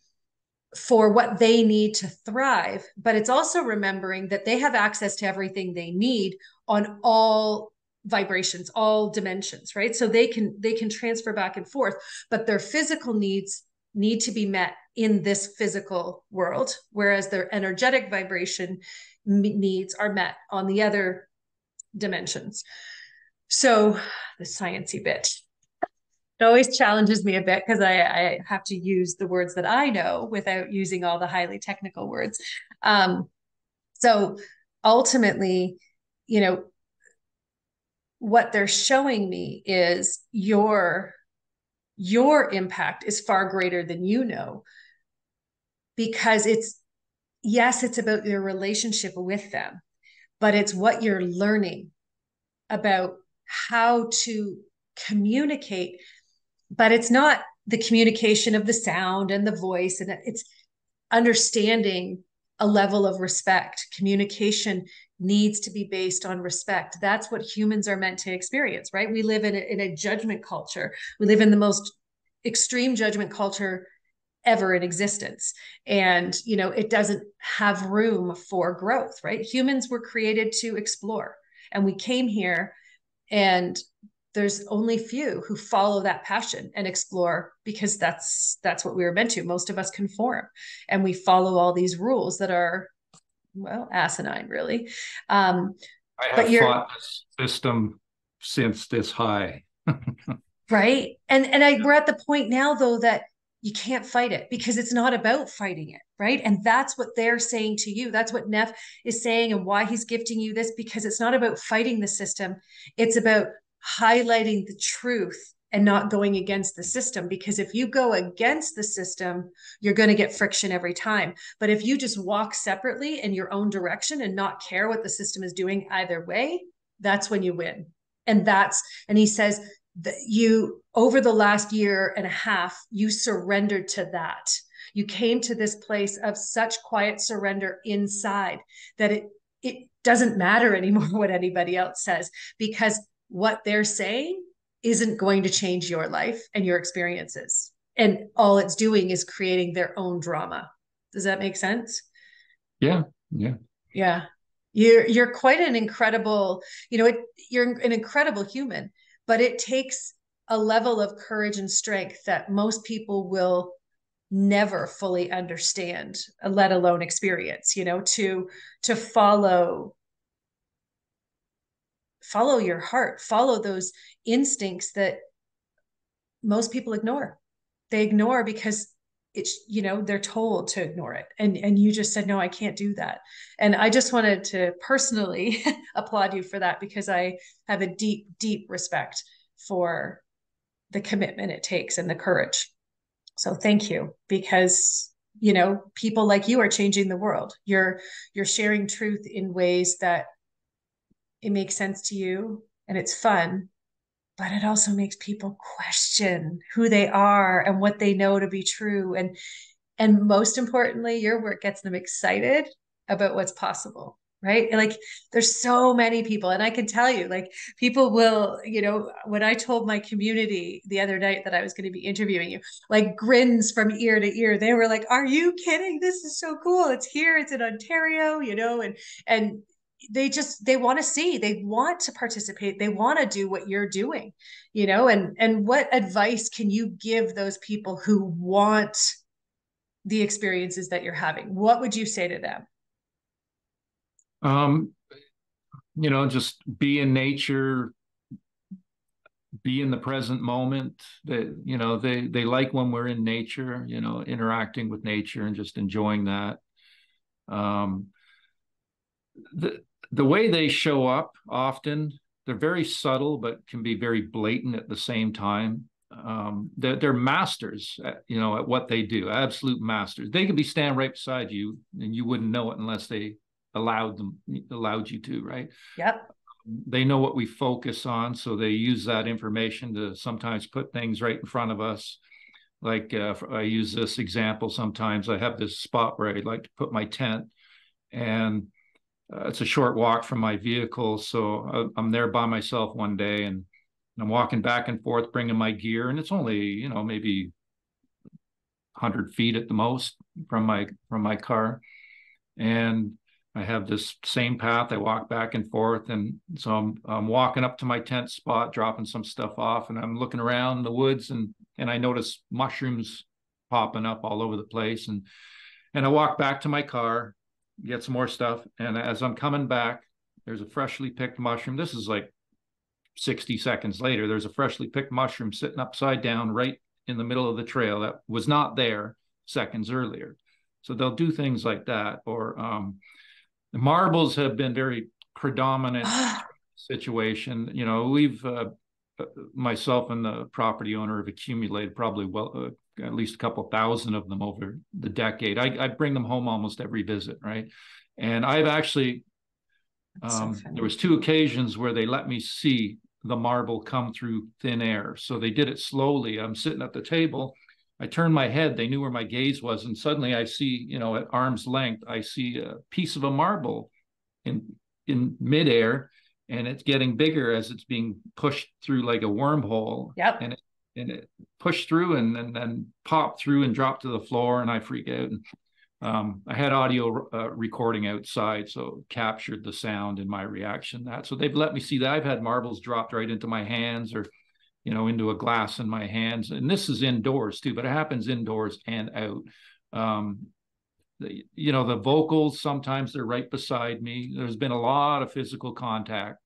for what they need to thrive. But it's also remembering that they have access to everything they need on all vibrations, all dimensions, right? So they can transfer back and forth, but their physical needs need to be met in this physical world, whereas their energetic vibration needs are met on the other dimensions. So the sciencey bit, it always challenges me a bit because I have to use the words that I know without using all the highly technical words. So ultimately, you know, what they're showing me is your impact is far greater than you know, because it's, yes, it's about your relationship with them, but it's what you're learning about how to communicate. But it's not the communication of the sound and the voice, and it's understanding a level of respect. Communication needs to be based on respect. That's what humans are meant to experience, right? We live in a judgment culture. We live in the most extreme judgment culture ever in existence. And, you know, it doesn't have room for growth, right? Humans were created to explore, and we came here, and there's only few who follow that passion and explore, because that's what we were meant to. Most of us conform, and we follow all these rules that are, well, asinine, really. I have But you're fought this system since this high. right. And we're at the point now, though, that you can't fight it, because it's not about fighting it, right? And that's what they're saying to you. That's what Neff is saying, and why he's gifting you this, because it's not about fighting the system. It's about highlighting the truth and not going against the system. Because if you go against the system, you're going to get friction every time. But if you just walk separately in your own direction and not care what the system is doing either way, that's when you win. And he says that you, over the last year and a half, you surrendered to that. You came to this place of such quiet surrender inside that it doesn't matter anymore what anybody else says, because what they're saying isn't going to change your life and your experiences. And all it's doing is creating their own drama. Does that make sense? Yeah, yeah. Yeah. You're quite an incredible, you know, you're an incredible human, but it takes a level of courage and strength that most people will never fully understand, let alone experience, you know, to follow your heart, follow those instincts that most people ignore. They ignore because it's, you know, they're told to ignore it. And you just said, no, I can't do that. And I just wanted to personally applaud you for that, because I have a deep, deep respect for the commitment it takes and the courage. So thank you, because, you know, people like you are changing the world. You're sharing truth in ways that it makes sense to you and it's fun, but it also makes people question who they are and what they know to be true. And most importantly, your work gets them excited about what's possible, right? Like, there's so many people, and I can tell you, like, people will, you know, when I told my community the other night that I was going to be interviewing you, like, grins from ear to ear. They were like, are you kidding? This is so cool. It's here, it's in Ontario, you know. And they want to see, they want to participate, they want to do what you're doing, you know. And what advice can you give those people who want the experiences that you're having? What would you say to them? Um, you know, just be in nature, be in the present moment. That, you know, they like when we're in nature, you know, interacting with nature and just enjoying that. Um, the way they show up often, they're very subtle but can be very blatant at the same time. They're masters at, you know, at what they do, absolute masters. They could be standing right beside you and you wouldn't know it unless they allowed you to, right? Yep. They know what we focus on, so they use that information to sometimes put things right in front of us. Like, I use this example sometimes. I have this spot where I'd like to put my tent, and it's a short walk from my vehicle. So I'm there by myself one day, and I'm walking back and forth, bringing my gear, and it's only, maybe 100 feet at the most from my car. And I have this same path. I walk back and forth. And so I'm walking up to my tent spot, dropping some stuff off, and I'm looking around the woods, and I notice mushrooms popping up all over the place. And I walk back to my car, get some more stuff. And as I'm coming back, there's a freshly picked mushroom. This is like 60 seconds later. There's a freshly picked mushroom sitting upside down right in the middle of the trail that was not there seconds earlier. So they'll do things like that. Or the marbles have been very predominant situation. We've myself and the property owner have accumulated probably at least a couple thousand of them over the decade. I bring them home almost every visit, right? And I've actually there was 2 occasions where they let me see the marble come through thin air. So they did it slowly. I'm sitting at the table. I turned my head. They knew where my gaze was. And suddenly I see, at arm's length, I see a piece of a marble in midair, and it's getting bigger as it's being pushed through like a wormhole. Yep. And it pushed through and then popped through and dropped to the floor, and I freak out. And I had audio recording outside, so it captured the sound and my reaction. So they've let me see that. I've had marbles dropped right into my hands, or into a glass in my hands. And this is indoors too, but it happens indoors and out. The vocals, sometimes they're right beside me. There's been a lot of physical contact,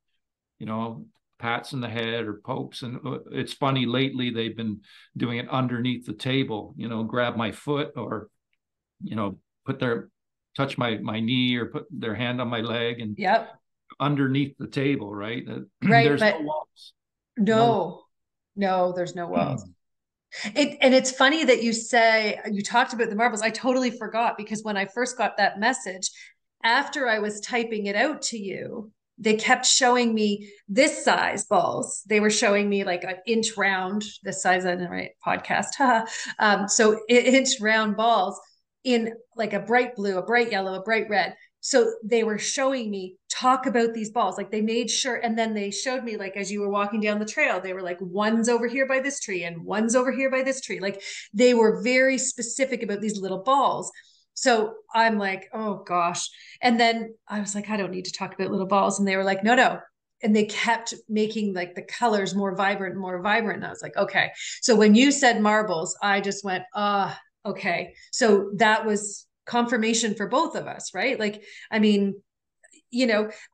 pats in the head or pokes. And it's funny, lately they've been doing it underneath the table, grab my foot, or touch my knee, or put their hand on my leg, and yep, underneath the table, right? Right. There's but no walls. no, there's no walls. And it's funny that you talked about the marbles. I totally forgot, because when I first got that message, after I was typing it out to you, they kept showing me this size balls. They were showing me like an inch round, this size on the right podcast. So inch round balls in like a bright blue, a bright yellow, a bright red. So they were showing me, talk about these balls. Like they made sure, and then they showed me, like, as you were walking down the trail, they were like, one's over here by this tree and one's over here by this tree. Like they were very specific about these little balls. So I'm like, oh gosh. And then I was like, I don't need to talk about little balls. And they were like, no. And they kept making like the colors more vibrant and more vibrant. And I was like, okay. So when you said marbles, I just went, okay. So that was confirmation for both of us, right? Like, I mean,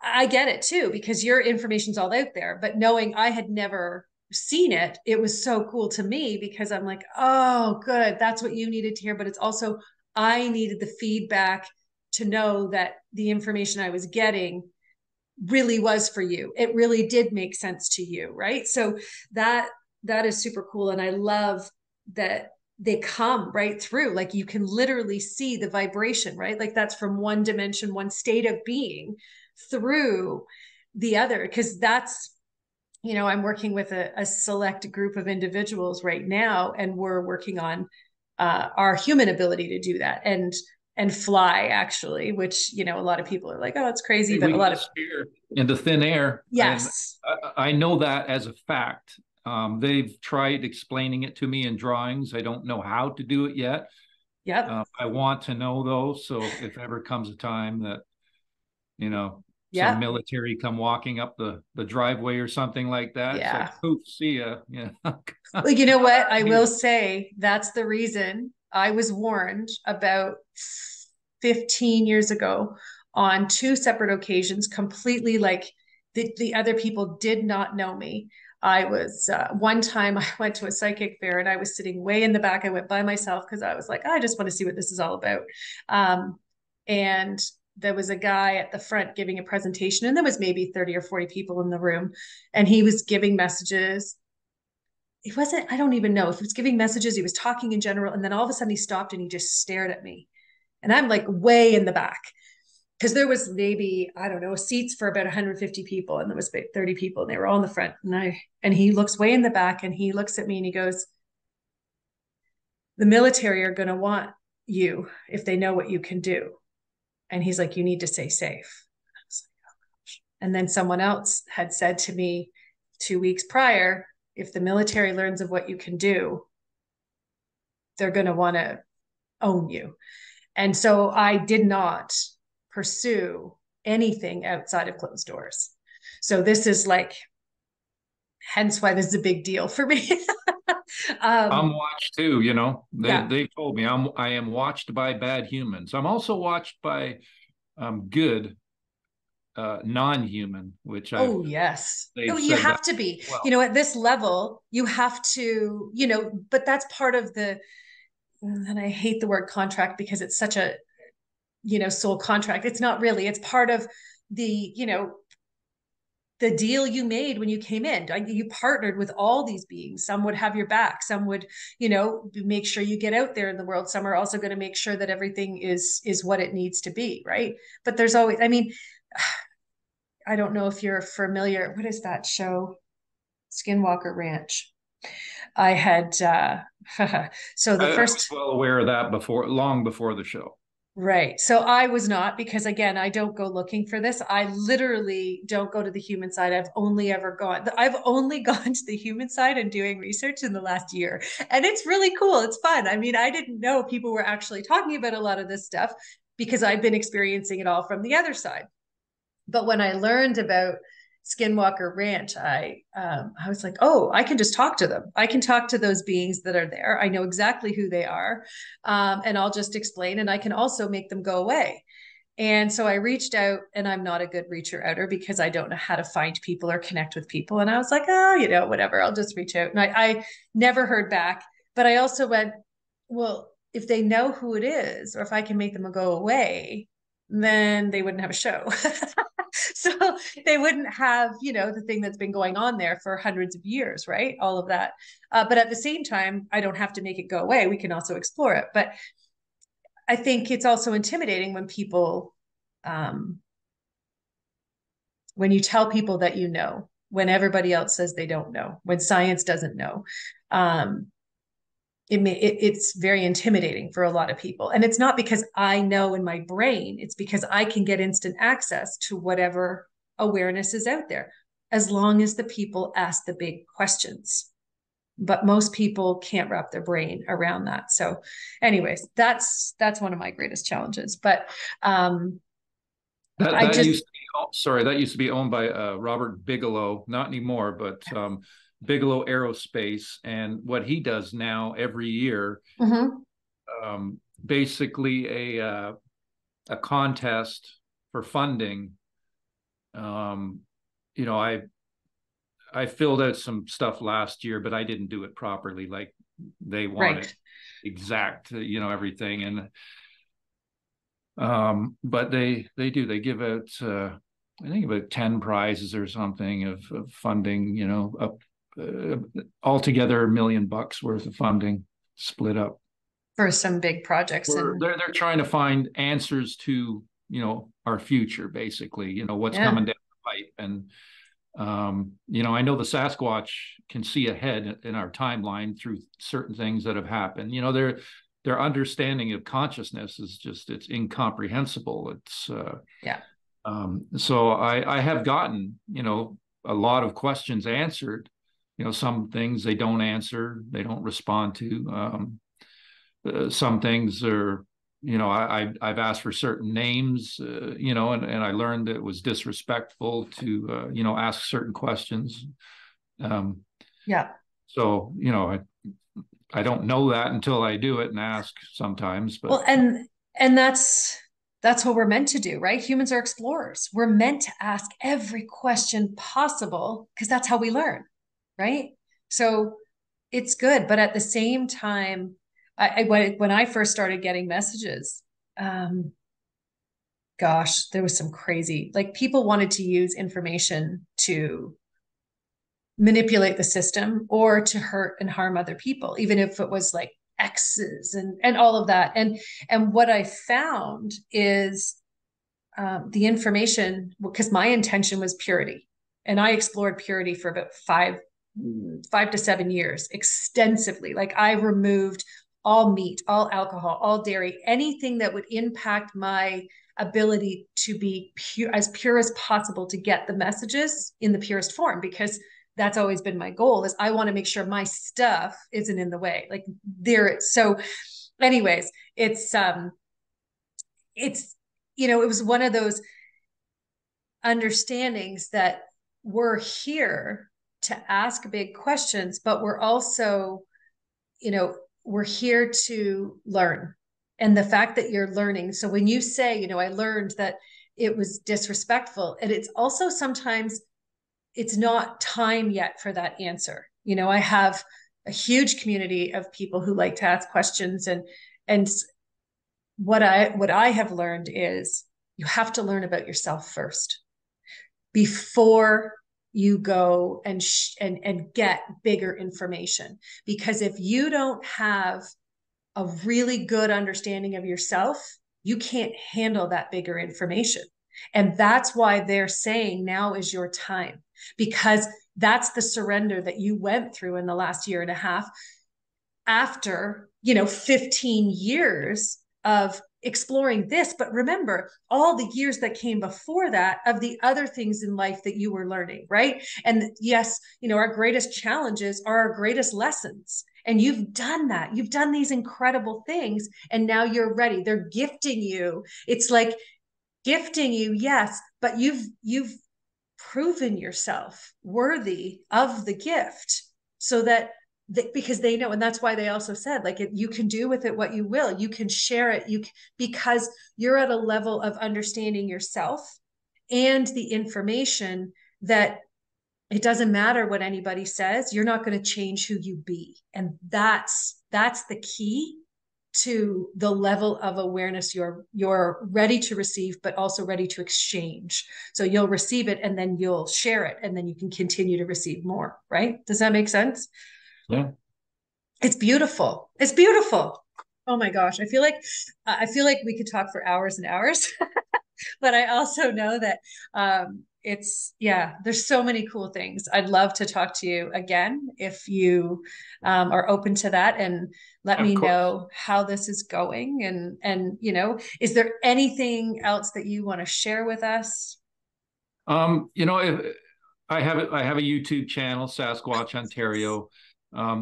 I get it too, because your information's all out there, but knowing I had never seen it, it was so cool to me, because I'm like, oh, good. That's what you needed to hear. But it's also, I needed the feedback to know that the information I was getting really was for you. It really did make sense to you. Right. So that is super cool. And I love that they come right through. Like you can literally see the vibration, right? Like that's from one dimension, one state of being through the other. Because I'm working with a select group of individuals right now, and we're working on our human ability to do that and fly, actually, which, a lot of people are like, oh, it's crazy. But We a lot of, disappear into thin air. And yes. I know that as a fact. They've tried explaining it to me in drawings. I don't know how to do it yet. Yep. I want to know, though. So if ever comes a time that, some Yep. military come walking up the driveway or something like that, it's Yeah. like, poof, see ya. Yeah. Like, you know what? I will say that's the reason I was warned about 15 years ago on 2 separate occasions, completely like the other people did not know me. I was one time I went to a psychic fair and I was sitting way in the back. I went by myself because I was like, I just want to see what this is all about. And there was a guy at the front giving a presentation, and there was maybe 30 or 40 people in the room, and he was giving messages. He wasn't, I don't even know if he was giving messages, he was talking in general. And then all of a sudden he stopped and he just stared at me. And I'm like way in the back, because there was maybe, I don't know, seats for about 150 people, and there was about 30 people, and they were all in the front. And he looks way in the back, and he looks at me and he goes, the military are going to want you if they know what you can do. And he's like, you need to stay safe. I was like, oh gosh. And then someone else had said to me, 2 weeks prior, if the military learns of what you can do, they're going to want to own you. And so I did not pursue anything outside of closed doors. So this is like, hence why this is a big deal for me. I'm um, watched too, you know. yeah. They told me I am watched by bad humans. I'm also watched by good non-human, which Oh, yes. Oh, they've you said that have to be, well. at this level, you have to, but that's part of the, and I hate the word contract because it's such a, soul contract. It's not really, it's part of the, the deal you made when you came in. You partnered with all these beings. Some would have your back. Some would, make sure you get out there in the world. Some are also going to make sure that everything is what it needs to be, right? But there's always, I mean, I don't know if you're familiar. What is that show? Skinwalker Ranch. I had so the I was first well aware of that before, long before the show. right. So I was not, because again, I don't go looking for this. I literally don't go to the human side. I've only gone to the human side and doing research in the last year. And it's really cool. It's fun. I mean, I didn't know people were actually talking about a lot of this stuff because I've been experiencing it all from the other side. But when I learned about Skinwalker Ranch, I was like, oh, I can just talk to them. I can talk to those beings that are there. I know exactly who they are, and I'll just explain, and I can also make them go away. And so I reached out, and I'm not a good reacher outer because I don't know how to find people or connect with people. And I was like, oh, whatever, I'll just reach out. And I never heard back. But I also went, well, if they know who it is, or if I can make them go away, then they wouldn't have a show. So they wouldn't have, the thing that's been going on there for hundreds of years, right? All of that. But at the same time, I don't have to make it go away. We can also explore it. But I think it's also intimidating um, when you tell people that when everybody else says they don't know, when science doesn't know. Um, it's very intimidating for a lot of people. And it's not because I know in my brain, it's because I can get instant access to whatever awareness is out there, as long as the people ask the big questions. But most people can't wrap their brain around that. So anyways, that's one of my greatest challenges. But That I that just used to be, oh, sorry, that used to be owned by Robert Bigelow, not anymore, but Bigelow Aerospace. And what he does now every year, mhm. basically a contest for funding. Um, you know, I filled out some stuff last year, but I didn't do it properly. Like they wanted Right. exact, everything. And but they do, they give out I think about 10 prizes or something of funding, up altogether $1 million worth of funding split up. For some big projects. We're, And they're trying to find answers to, our future, basically, what's yeah. coming down the pipe. And I know the Sasquatch can see ahead in our timeline through certain things that have happened. Their understanding of consciousness is just, it's incomprehensible. It's Yeah. so I have gotten, a lot of questions answered. Some things they don't answer, they don't respond to. Some things are, I've asked for certain names, and I learned that it was disrespectful to, ask certain questions. Um, Yeah. so, I don't know that until I do it and ask sometimes, but Well, and that's what we're meant to do, right? Humans are explorers. We're meant to ask every question possible because that's how we learn, right? So it's good, but at the same time, when I first started getting messages, um, gosh, there was some crazy, like people wanted to use information to manipulate the system or to hurt and harm other people, even if it was like X's and all of that. And what I found is the information, because my intention was purity, and I explored purity for about 5 to 7 years extensively. Like I removed all meat, all alcohol, all dairy, anything that would impact my ability to be pure as possible to get the messages in the purest form, because that's always been my goal, is I want to make sure my stuff isn't in the way. Like there, so anyways, it's, it was one of those understandings that we're here to ask big questions, but we're also, we're here to learn. And the fact that you're learning. So when you say, I learned that it was disrespectful, and it's also sometimes it's not time yet for that answer. I have a huge community of people who like to ask questions, and what I have learned is you have to learn about yourself first before you go and get bigger information. Because if you don't have a really good understanding of yourself, you can't handle that bigger information. And that's why they're saying now is your time, because that's the surrender that you went through in the last year and a half after, 15 years of exploring this. But remember all the years that came before that of the other things in life that you were learning, right? And yes, our greatest challenges are our greatest lessons. And you've done that. You've done these incredible things. And now you're ready. They're gifting you. It's like gifting you, yes, but you've proven yourself worthy of the gift, so that because they know. And that's why they also said, like, you can do with it what you will, you can share it, because you're at a level of understanding yourself and the information that it doesn't matter what anybody says, you're not going to change who you be. And that's the key to the level of awareness you're ready to receive, but also ready to exchange. So you'll receive it and then you'll share it, and then you can continue to receive more. Right? Does that make sense? Yeah. It's beautiful. It's beautiful. Oh my gosh. I feel like we could talk for hours and hours. But I also know that there's so many cool things. I'd love to talk to you again if you are open to that, and let Of me course. know how this is going. And is there anything else that you want to share with us? If, I have a YouTube channel, Sasquatch Ontario.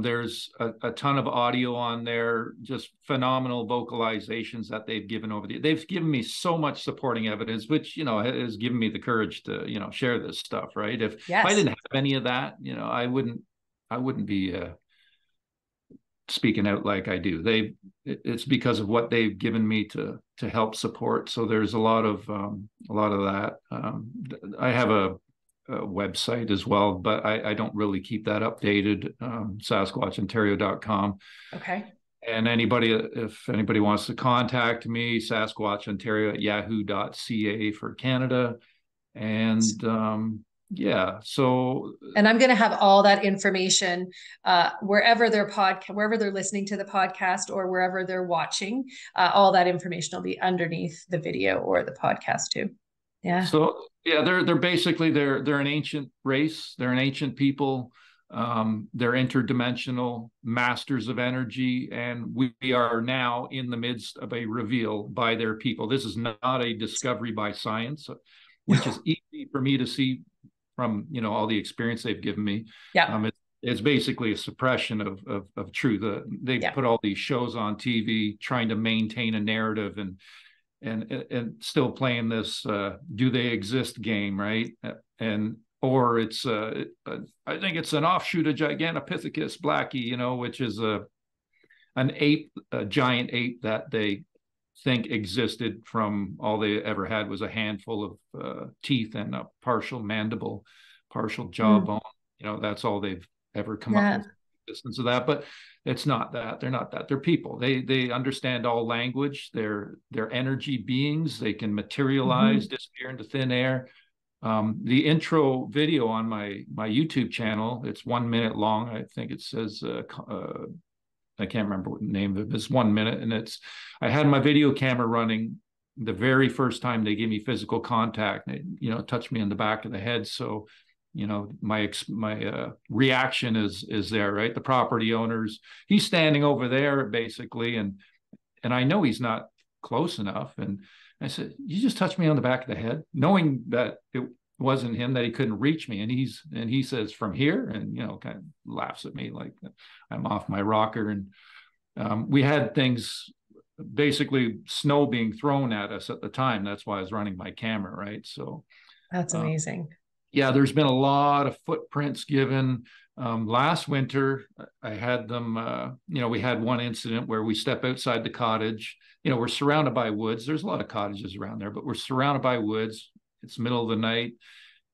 There's a ton of audio on there, just phenomenal vocalizations that they've given they've given me so much supporting evidence, which, has given me the courage to, share this stuff, right? If I Yes. didn't have any of that, I wouldn't be speaking out like I do. It's because of what they've given me to help support. So there's a lot of that. I have a website as well, but I don't really keep that updated. SasquatchOntario.com. Okay. And if anybody wants to contact me, Sasquatch Ontario at yahoo.ca for Canada. And yeah, so And I'm going to have all that information wherever they're listening to the podcast, or wherever they're watching. All that information will be underneath the video or the podcast too. Yeah. So yeah, they're basically they're an ancient race. They're an ancient people. They're interdimensional masters of energy, and we are now in the midst of a reveal by their people. This is not a discovery by science, which is easy for me to see from all the experience they've given me. Yeah. It's basically a suppression of truth. They Yeah. put all these shows on TV trying to maintain a narrative and still playing this do they exist game, right? And or it's I think it's an offshoot of Gigantopithecus blackie, which is an ape, a giant ape that they think existed from all they ever had was a handful of teeth and a partial mandible, partial jawbone. That's all they've ever come up Yeah. with existence of that. But it's not that. They're not that. They're people. They understand all language. They're energy beings. They can materialize, Mm-hmm. disappear into thin air. The intro video on my YouTube channel, it's 1 minute long. I think it says I can't remember what the name of it. It's 1 minute, and I had my video camera running the very first time they gave me physical contact. It touched me on the back of the head. So, my reaction is there, right? The property owners, he's standing over there basically, and I know he's not close enough. And I said, "You just touched me on the back of the head," knowing that it wasn't him, that he couldn't reach me. And he says, from here, and kind of laughs at me like I'm off my rocker. And we had things, basically snow being thrown at us at the time. That's why I was running my camera, right? So That's amazing. yeah, there's been a lot of footprints given. Last winter, I had them, we had one incident where we step outside the cottage. We're surrounded by woods. There's a lot of cottages around there, but we're surrounded by woods. It's middle of the night.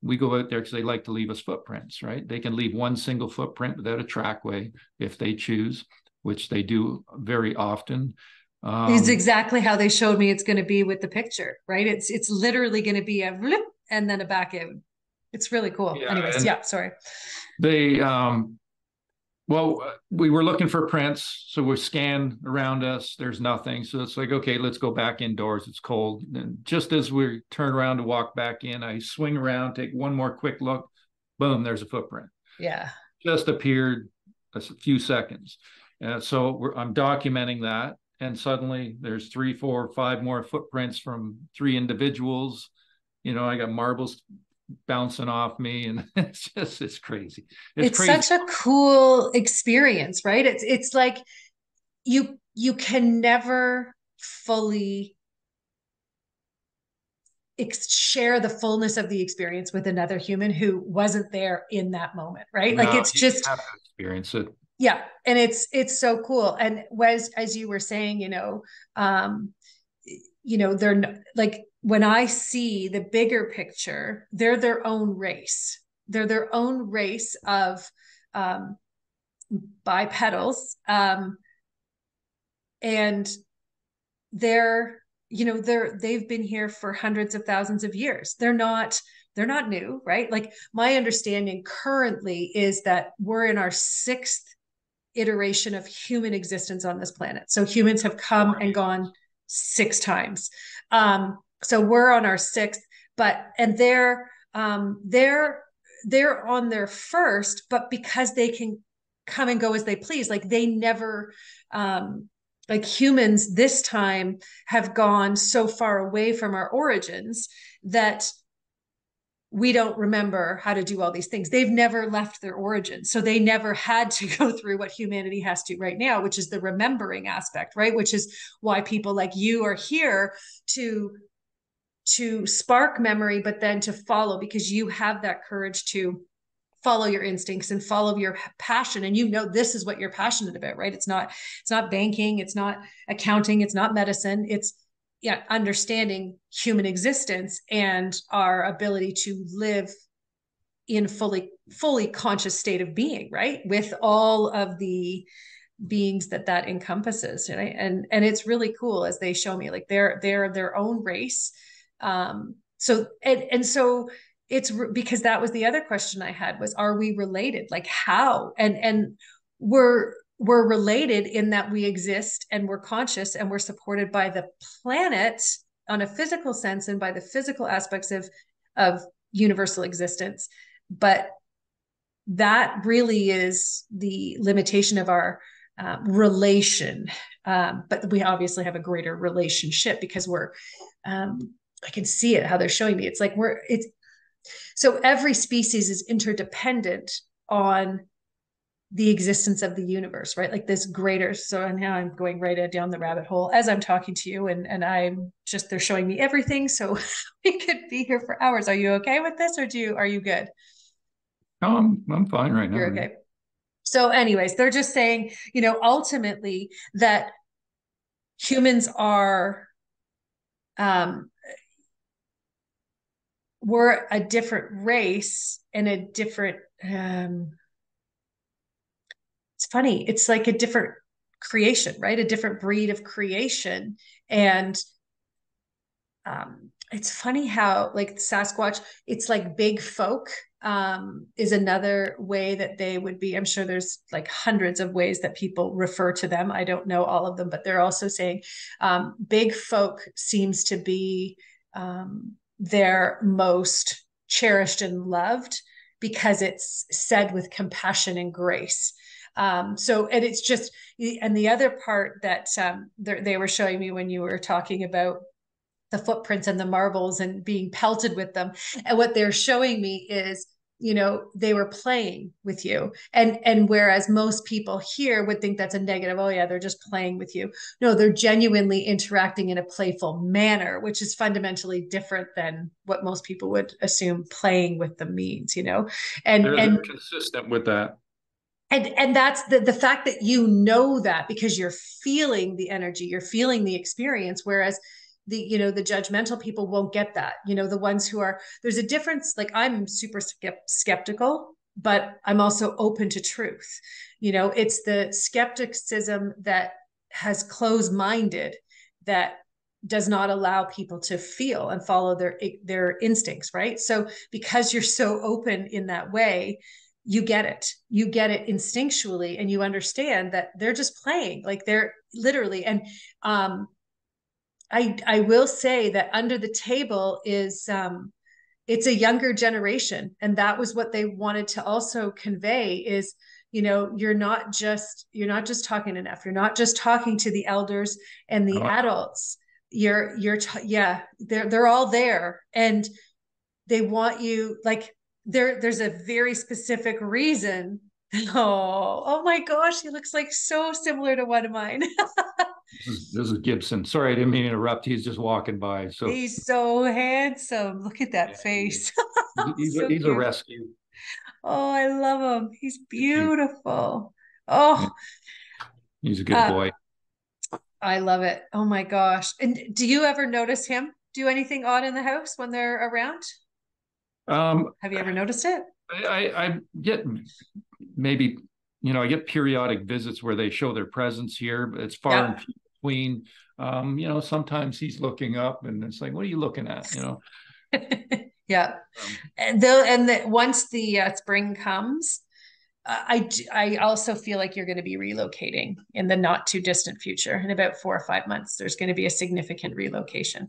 We go out there because they like to leave us footprints, right? They can leave one single footprint without a trackway if they choose, which they do very often. It's exactly how they showed me it's going to be with the picture, right? It's literally going to be a blip and then a back out. It's really cool. Yeah, Anyways, yeah, sorry. They well, we were looking for prints, so we scanned around us. There's nothing. So it's like, okay, let's go back indoors. It's cold. And just as we turn around to walk back in, I swing around, take one more quick look. Boom, there's a footprint. Yeah. Just appeared a few seconds. So I'm documenting that. And suddenly there's 3, 4, 5 more footprints from 3 individuals. I got marbles bouncing off me, and it's crazy. It's crazy. such a cool experience, right? It's like you can never fully share the fullness of the experience with another human who wasn't there in that moment, right? No, Like it's you just have to experience it. yeah, and it's so cool. And as you were saying, um they're like, when I see the bigger picture, they're their own race. They're their own race of um, bipedals, and they've been here for hundreds of thousands of years. They're not new, right? Like my understanding currently is that we're in our 6th iteration of human existence on this planet. So humans have come and gone 6 times. So we're on our 6th, and they're on their 1st, but because they can come and go as they please, like they never, like humans this time have gone so far away from our origins that we don't remember how to do all these things. They've never left their origin. So they never had to go through what humanity has to right now, which is the remembering aspect, right? Which is why people like you are here to spark memory, but then to follow, because you have that courage to follow your instincts and follow your passion. And this is what you're passionate about, right? It's not banking, it's not accounting, it's not medicine. It's understanding human existence and our ability to live in fully conscious state of being, right? With all of the beings that encompasses, right? And it's really cool as they show me, like they're their own race. So it's because that was the other question I had was, are we related? Like how? And we're related in that we exist and we're conscious and we're supported by the planet on a physical sense and by the physical aspects of universal existence. But that really is the limitation of our relation. But we obviously have a greater relationship because I can see it, how they're showing me. It's like so every species is interdependent on the existence of the universe, right? Like this greater. So now I'm going right down the rabbit hole as I'm talking to you, and they're showing me everything. So we could be here for hours. Are you okay with this, or are you good? No, I'm fine right now. You're okay. So anyways, they're just saying, ultimately that humans are, we're a different race and a different, it's funny. It's like a different creation, right? A different breed of creation. And it's funny how like Sasquatch, it's like big folk is another way that they would be. I'm sure there's like hundreds of ways that people refer to them. I don't know all of them, but they're also saying big folk seems to be their most cherished and loved because it's said with compassion and grace. And it's just, and the other part that they were showing me when you were talking about the footprints and the marbles and being pelted with them. And what they're showing me is, they were playing with you. And whereas most people here would think that's a negative, oh yeah, they're just playing with you. No, they're genuinely interacting in a playful manner, which is fundamentally different than what most people would assume playing with them means. And They're and consistent with that. and that's the fact that you know that because you're feeling the energy, you're feeling the experience, whereas the judgmental people won't get that. The ones who are, there's a difference. Like, I'm super skeptical, but I'm also open to truth. It's the skepticism that has closed-minded, that does not allow people to feel and follow their instincts, right? So because you're so open in that way, you get it instinctually, and you understand that they're just playing, like they're literally. And I will say that under the table is, it's a younger generation, and that was what they wanted to also convey is, you're not just talking enough, you're not just talking to the elders and the Oh, adults. Yeah, they're all there, and they want you, like, there's a very specific reason. Oh my gosh, he looks like so similar to one of mine. this is Gibson. Sorry, I didn't mean to interrupt. He's just walking by. So He's so handsome. Look at yeah, that face. So he's a cute. rescue. Oh, I love him. He's He, beautiful. yeah, Oh, he's a good uh, boy. I love it. Oh my gosh. And do you ever notice him do anything odd in the house when they're around? Um, Have you ever noticed it? I get maybe, I get periodic visits where they show their presence here, but it's far and Yep. few between. Sometimes he's looking up and it's like, what are you looking at? Yeah. Um, Once the spring comes, I also feel like you're going to be relocating in the not too distant future. In about 4 or 5 months, there's going to be a significant relocation.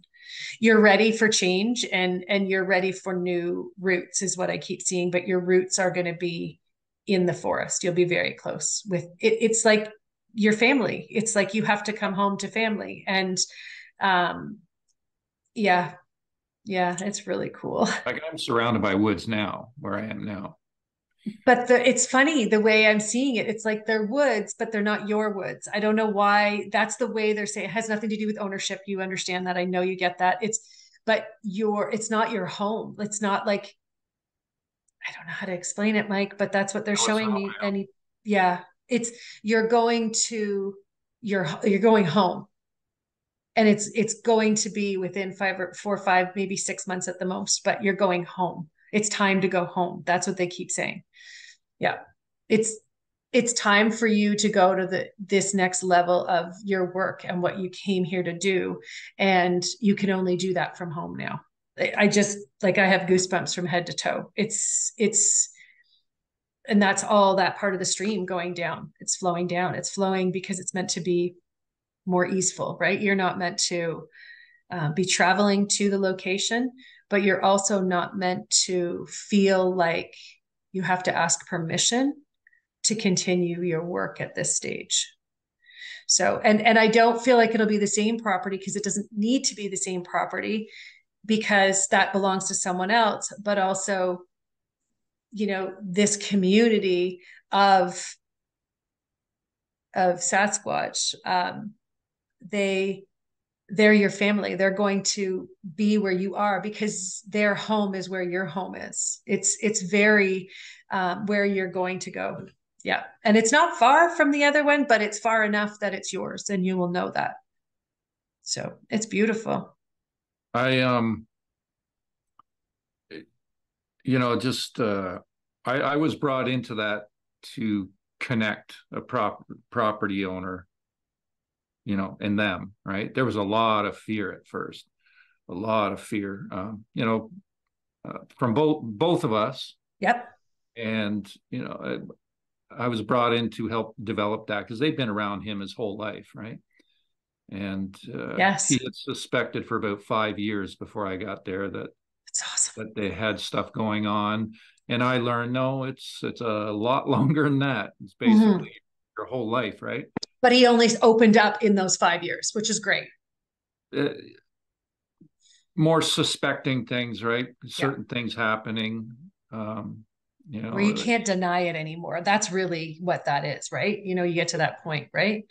You're ready for change, and you're ready for new roots, is what I keep seeing. But your roots are going to be in the forest. You'll be very close with it. It's like your family. It's like you have to come home to family. And um, yeah, yeah, it's really cool. like I'm surrounded by woods now, where I am now. But it's funny the way I'm seeing it. It's like they're woods, but they're not your woods. I don't know why. That's the way they're saying. It has nothing to do with ownership. You understand that. I know you get that. But it's not your home. It's not like, I don't know how to explain it, Mike, but that's what they're No, it's showing not. me. Yeah, it's, you're going to you're going home, and it's going to be within 5 or 4 or 5, maybe 6 months at the most, but you're going home. It's time to go home. That's what they keep saying. Yeah. It's it's time for you to go to this next level of your work and what you came here to do. And you can only do that from home now. I just, like, I have goosebumps from head to toe. And that's all that part of the stream going down. It's flowing down. It's flowing because it's meant to be more easeful, right? You're not meant to be traveling to the location, but you're also not meant to feel like you have to ask permission to continue your work at this stage. So, and I don't feel like it'll be the same property, because it doesn't need to be the same property, because that belongs to someone else. But also, this community of Sasquatch, they they're your family. They're going to be where you are, because their home is where your home is. It's very where you're going to go. Yeah. And it's not far from the other one, but it's far enough that it's yours, and you will know that. So it's beautiful. I just I was brought into that to connect a property owner, and them, right? There was a lot of fear at first, a lot of fear, from both of us. Yep. And I was brought in to help develop that because they've been around him his whole life, right? And he Yes. had suspected for about 5 years before I got there that It's awesome. they had stuff going on, and I learned, no, it's a lot longer than that. It's Mm-hmm. basically your whole life, right? But he only opened up in those 5 years, which is great. Uh, more suspecting things, right? Yeah. Certain things happening. You Where you know, can't deny it anymore. That's really what that is, right? You get to that point, right?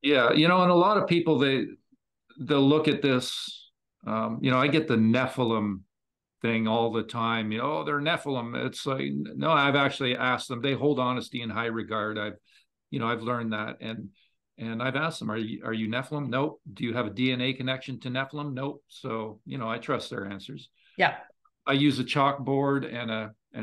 yeah, and a lot of people they'll look at this. I get the Nephilim thing all the time. Oh, they're Nephilim. It's like, no, I've actually asked them. They hold honesty in high regard. I've learned that, and I've asked them, are you Nephilim? Nope. Do you have a DNA connection to Nephilim? Nope. So, I trust their answers. Yeah. I use a chalkboard and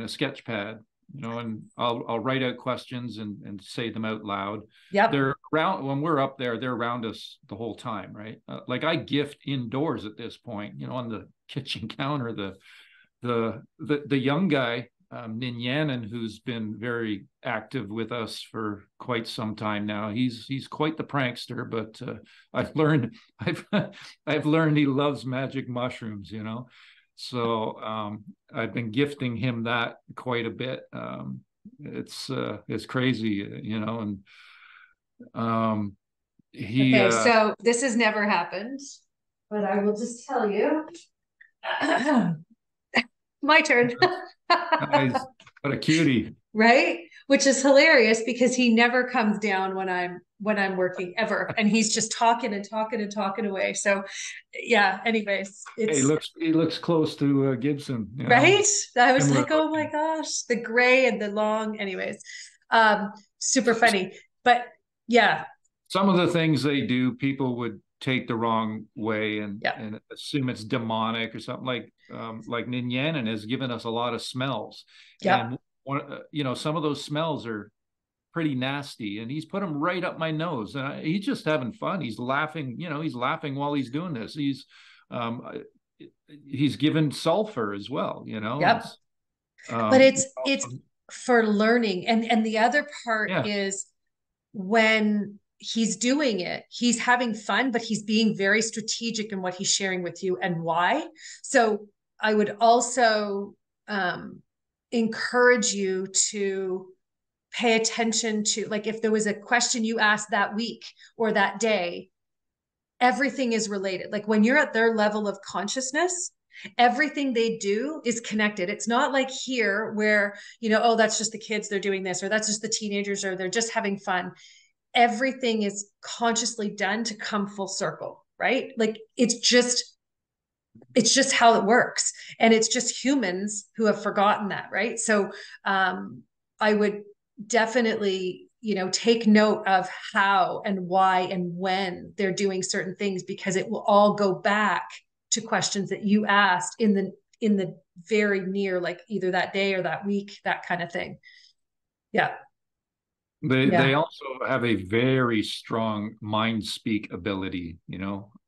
a sketch pad, and I'll write out questions and say them out loud. Yep. They're around when we're up there, they're around us the whole time, right? Like I gift indoors at this point, on the kitchen counter, the young guy, Ninyanin, who's been very active with us for quite some time now. He's quite the prankster, but I've learned I've I've learned he loves magic mushrooms. So I've been gifting him that quite a bit. It's crazy. And he Okay, so this has never happened, but I will just tell you. My turn. nice, what a cutie. Right? Which is hilarious because he never comes down when I'm working ever. And he's just talking and talking and talking away. So yeah, anyways, Hey, it's he looks close to Gibson, right. I was similar like, oh my looking. gosh, the gray and the long. Anyways, super funny. But yeah, Some of the things they do, people would take the wrong way and yeah, and assume it's demonic or something. Like Ninyanin has given us a lot of smells, yep, and some of those smells are pretty nasty, and he's put them right up my nose, and he's just having fun. He's laughing, he's laughing while he's doing this. Um, he's given sulfur as well, yep. it's But um, it's for learning. And the other part yeah. is when he's doing it, he's having fun, but he's being very strategic in what he's sharing with you and why. So I would also encourage you to pay attention to, like, if there was a question you asked that week or that day, everything is related. Like when you're at their level of consciousness, everything they do is connected. It's not like here where, oh, that's just the kids, they're doing this, or that's just the teenagers, or they're just having fun. Everything is consciously done to come full circle, right? Like it's just how it works. And it's just humans who have forgotten that, right? So I would definitely, take note of how and why and when they're doing certain things, because it will all go back to questions that you asked in the very near, like either that day or that week, that kind of thing. Yeah. They Yeah. also have a very strong mind speak ability,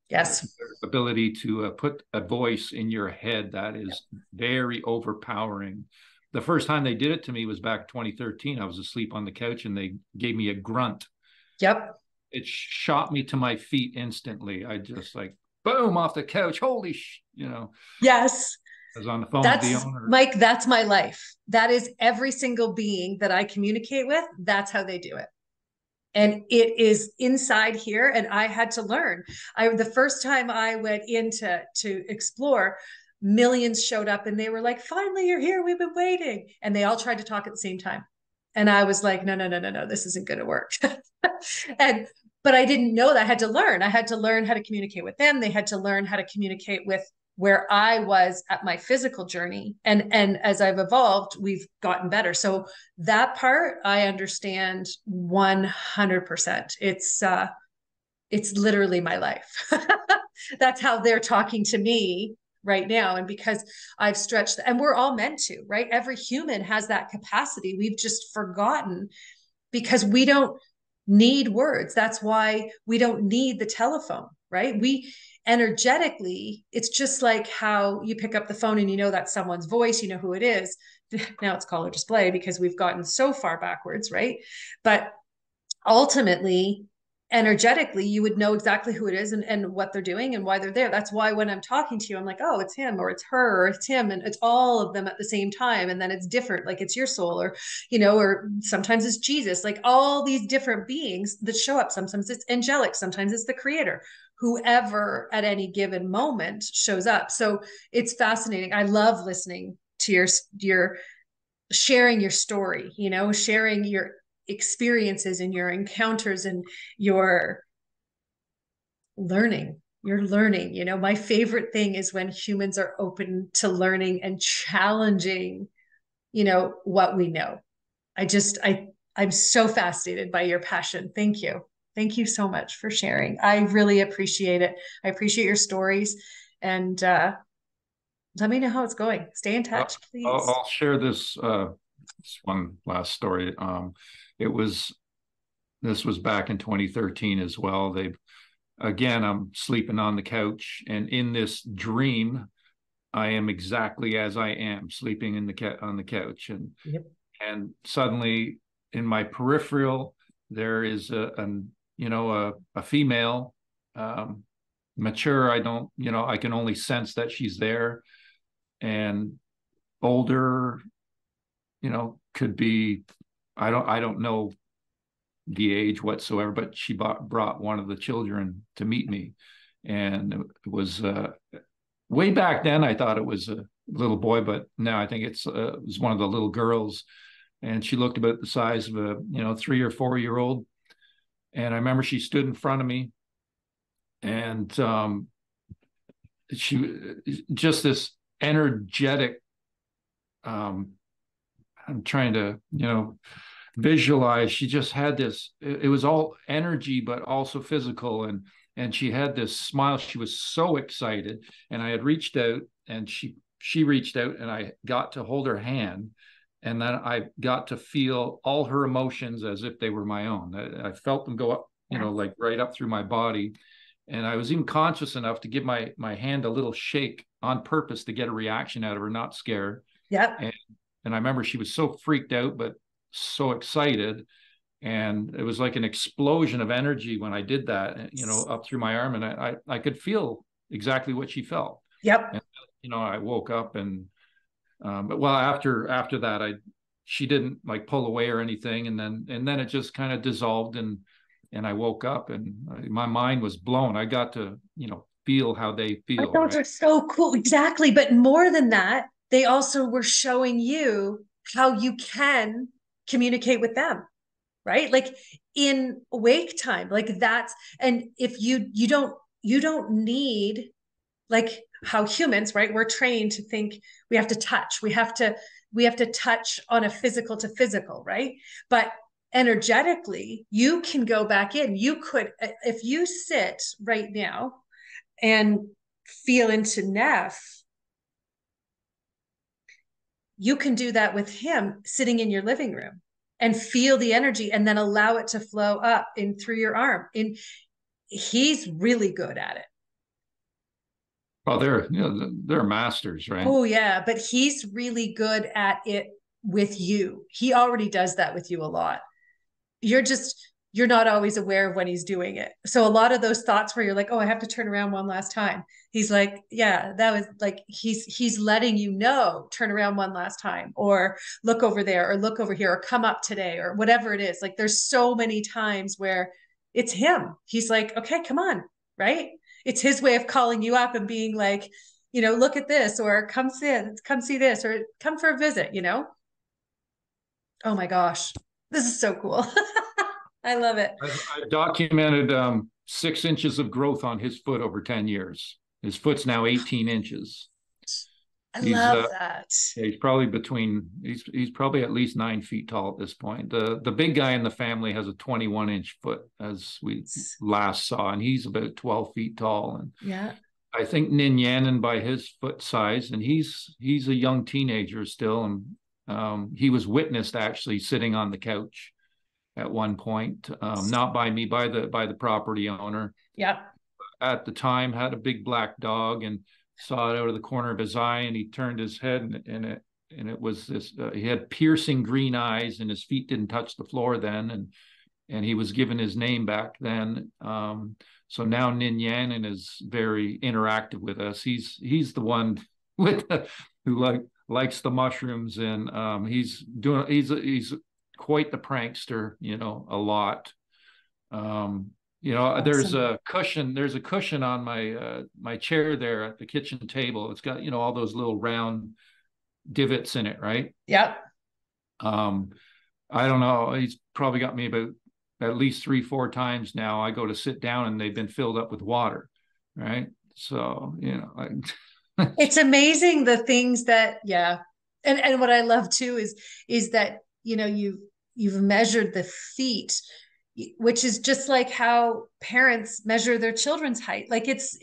Yes. their ability to put a voice in your head that is very overpowering. The first time they did it to me was back 2013. I was asleep on the couch and they gave me a grunt. Yep. It shot me to my feet instantly. I just like boom off the couch. Holy Yes. I was on the phone with the That's owner. Mike, that's my life. That is every single being that I communicate with. That's how they do it. And it is inside here. And I had to learn. The first time I went in to explore, millions showed up and they were like, finally, you're here. We've been waiting. And they all tried to talk at the same time. And I was like, no, no, no, no, no, this isn't going to work. and but I didn't know that. I had to learn. I had to learn how to communicate with them. They had to learn how to communicate with where I was at my physical journey. And as I've evolved, we've gotten better. So that part I understand 100%. It's literally my life. That's how they're talking to me right now. And because I've stretched, and we're all meant to, right? Every human has that capacity. We've just forgotten because we don't need words. That's why we don't need the telephone, right? We energetically, it's just like how you pick up the phone and that's someone's voice, you know who it is. Now it's color display because we've gotten so far backwards, right? But ultimately, energetically, you would know exactly who it is and what they're doing and why they're there. That's why when I'm talking to you, I'm like, oh, it's him or it's her or it's him. And it's all of them at the same time. And then it's different, like it's your soul or sometimes it's Jesus, like all these different beings that show up. Sometimes it's angelic, sometimes it's the creator. whoever at any given moment shows up. So it's fascinating. I love listening to your sharing your story, you know, sharing your experiences and your encounters and your learning. You're learning. You know, my favorite thing is when humans are open to learning and challenging, you know, what we know. I'm so fascinated by your passion. Thank you. Thank you so much for sharing. I really appreciate it. I appreciate your stories, and let me know how it's going. Stay in touch, please. I'll share this one last story. It was this was back in 2013 as well. I'm sleeping on the couch, and in this dream, I am exactly as I am, sleeping on the couch, Yep. and suddenly in my peripheral there is a female, mature. I don't, I can only sense that she's there, and older, could be, I don't know the age whatsoever, but she brought one of the children to meet me. And it was way back then, I thought it was a little boy, but now I think it was one of the little girls. And she looked about the size of a 3 or 4 year old. And I remember she stood in front of me, and she just this energetic. I'm trying to visualize. She just had this. It was all energy, but also physical, and she had this smile. She was so excited, and I had reached out, and she reached out, and I got to hold her hand, and then I got to feel all her emotions as if they were my own. I felt them go up, like right up through my body, and I was even conscious enough to give my hand a little shake on purpose to get a reaction out of her, not scare. Yep. And I remember she was so freaked out, but so excited. And it was like an explosion of energy when I did that, up through my arm. And I could feel exactly what she felt. Yep. And, I woke up, and, but well, after that, she didn't like pull away or anything. And then it just kind of dissolved, and I woke up, and my mind was blown. I got to, feel how they feel. Those right? are so cool. Exactly. But more than that, they also were showing you how you can communicate with them, right? Like in wake time, like that's, and if you don't need, like how humans, right? We're trained to think we have to touch, we have to touch on a physical to physical, right? But energetically, you can go back in. You could, if you sit right now and feel into Neff, you can do that with him sitting in your living room and feel the energy and then allow it to flow up in through your arm. And he's really good at it. Well, they're masters, right? Oh yeah, but he's really good at it with you. He already does that with you a lot. You're not always aware of when he's doing it. So a lot of those thoughts where you're like, oh, I have to turn around one last time. He's like, yeah, that was like he's letting you know, turn around one last time, or look over there, or look over here, or come up today, or whatever it is. Like there's so many times where it's him. He's like, okay, come on, right? It's his way of calling you up and being like, look at this, or come see this, or come for a visit. Oh my gosh, this is so cool. I love it. I've documented 6 inches of growth on his foot over 10 years. His foot's now 18 inches. I He's love that. he's probably he's probably at least 9 feet tall at this point. The big guy in the family has a 21-inch foot, as we last saw, and he's about 12 feet tall. And Yeah. I think Nin Yannon by his foot size, and he's a young teenager still, and he was witnessed actually sitting on the couch at one point, not by me, by the property owner. Yeah. At the time, had a big black dog, and saw it out of the corner of his eye, and he turned his head, and it was this. He had piercing green eyes, and his feet didn't touch the floor then, and he was given his name back then. So now Nin Yannon is very interactive with us. He's the one who likes the mushrooms, and he's quite the prankster, a lot. there's Awesome. a cushion on my chair there at the kitchen table. It's got, all those little round divots in it, right? Yep. Um, I don't know. He's probably got me about at least 3, 4 times now. I go to sit down and they've been filled up with water, right? So, It's amazing the things that, yeah. And what I love too is that, you've measured the feet, which is just like how parents measure their children's height. Like it's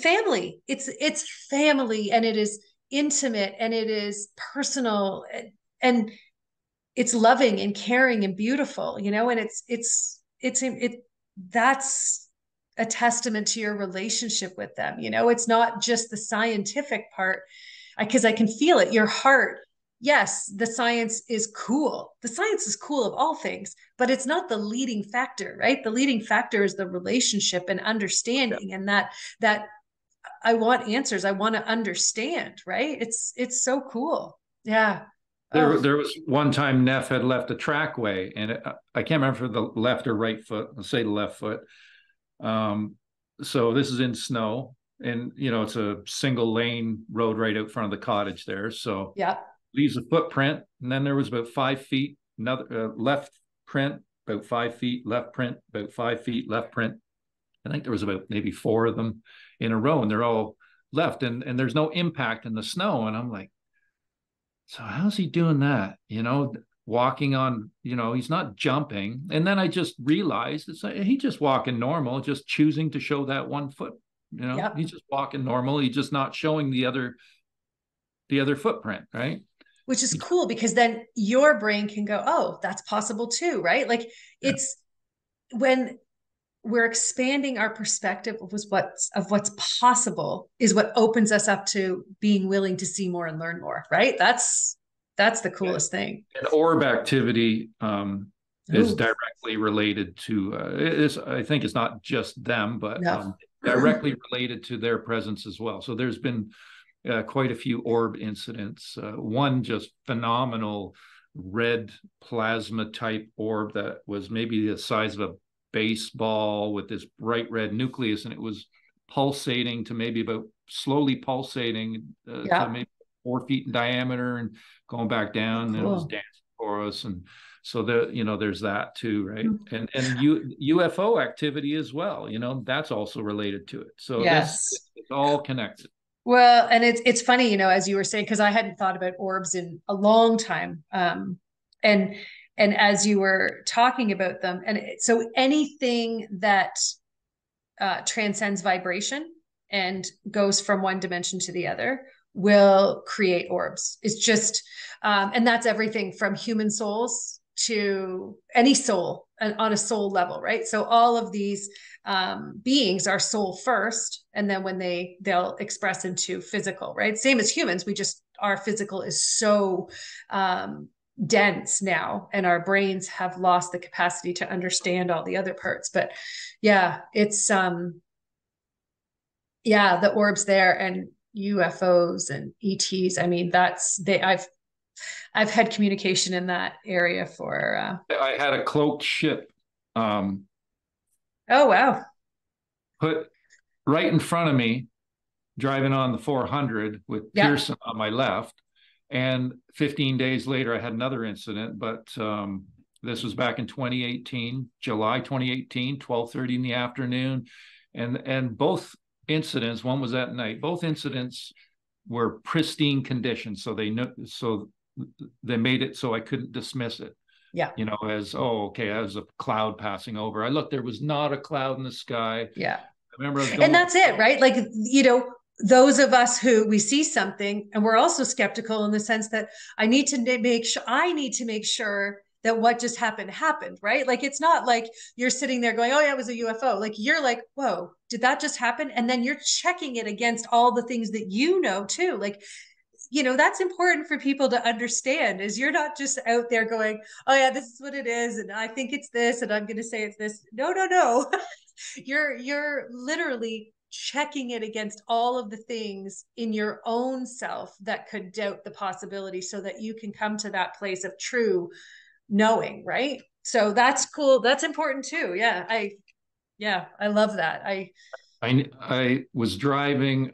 family. It's family, and it is intimate, and it is personal, and it's loving and caring and beautiful, and that's a testament to your relationship with them. It's not just the scientific part, because I can feel it, your heart. Yes, the science is cool. The science is cool of all things, but it's not the leading factor, right? The leading factor is the relationship and understanding, and that I want answers. I want to understand, right? It's so cool. Yeah. Oh, there was one time Neff had left a trackway, and I can't remember the left or right foot. Let's say the left foot. So this is in snow, and it's a single lane road right out front of the cottage there. So yeah. leaves a footprint, and then there was about 5 feet, another left print, about 5 feet, left print, about 5 feet, left print. I think there was about maybe 4 of them in a row, and they're all left, and there's no impact in the snow. And I'm like, so how's he doing that? Walking on, he's not jumping. And then I just realized it's like he's just walking normal, just choosing to show that one foot. Yep. He's just walking normal. He's just not showing the other footprint, right? Which is cool, because then your brain can go, oh, that's possible too, right? Like, Yeah. it's when we're expanding our perspective of what's possible is what opens us up to being willing to see more and learn more, right? That's the coolest thing. And orb activity is Ooh, directly related to I think it's not just them, but no. directly related to their presence as well. So there's been quite a few orb incidents. One just phenomenal red plasma type orb that was maybe the size of a baseball with this bright red nucleus, and it was pulsating to maybe about slowly pulsating to Yeah. maybe 4 feet in diameter and going back Oh, down, and it was cool. dancing for us. And so there's that too, right? And UFO activity as well, that's also related to it. So Yes. it's all connected. Well, and it's funny, as you were saying, because I hadn't thought about orbs in a long time. And as you were talking about them, so anything that transcends vibration and goes from one dimension to the other will create orbs. It's just, and that's everything from human souls to any soul on a soul level, right? So all of these beings are soul first, and then when they'll express into physical, right? Same as humans, our physical is so dense now, and our brains have lost the capacity to understand all the other parts. But yeah, it's yeah, the orbs there, and UFOs and ETs. I mean, I've had communication in that area for I had a cloaked ship um, oh wow. put right in front of me, driving on the 400 with Yeah. Pearson on my left. And 15 days later, I had another incident, but this was back in 2018, July 2018, 12:30 in the afternoon. And both incidents, one was at night, both incidents were pristine condition. So they made it so I couldn't dismiss it, Yeah. as, oh, okay, as a cloud passing over. I looked, there was not a cloud in the sky. Yeah. I remember I was And going. that's it, right? Like, those of us who we see something, and we're also skeptical in the sense that I need to make sure that what just happened, right? Like, it's not like you're sitting there going, oh yeah, it was a UFO. Like, you're like, whoa, did that just happen? And then you're checking it against all the things that too. Like, that's important for people to understand, is you're not just out there going, oh yeah, this is what it is, and I think it's this, and I'm going to say it's this. No, no, no. You're literally checking it against all of the things in your own self that could doubt the possibility, so that you can come to that place of true knowing, right? So that's cool. That's important too. Yeah, I love that. I was driving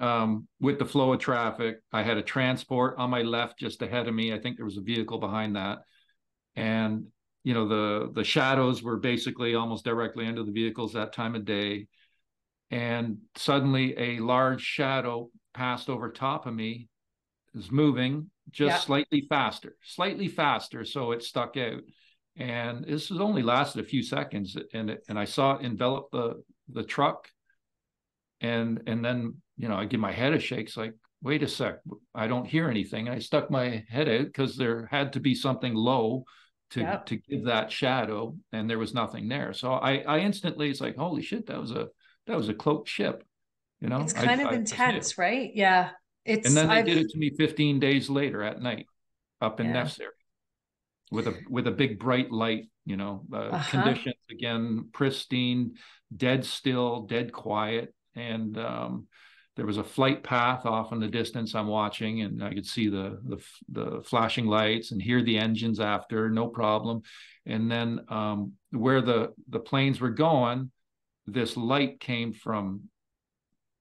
with the flow of traffic. I had a transport on my left just ahead of me. I think there was a vehicle behind that, and the shadows were basically almost directly under the vehicles that time of day. And suddenly, a large shadow passed over top of me, is moving just Yeah, slightly faster, so it stuck out. And this has only lasted a few seconds, and I saw it envelop the truck, and then I give my head a shake. It's like, wait a sec, I don't hear anything. And I stuck my head out because there had to be something low yeah. to give that shadow, and there was nothing there. So I instantly, it's like, holy shit, that was a cloaked ship. It's I kind of just knew. intense, right? Yeah. And It's then they I've did it to me 15 days later at night up in yeah. Neff's area with a big bright light. Uh-huh. Conditions again pristine, dead still, dead quiet, and there was a flight path off in the distance I'm watching, and I could see the flashing lights and hear the engines after, no problem. And then where the planes were going, this light came from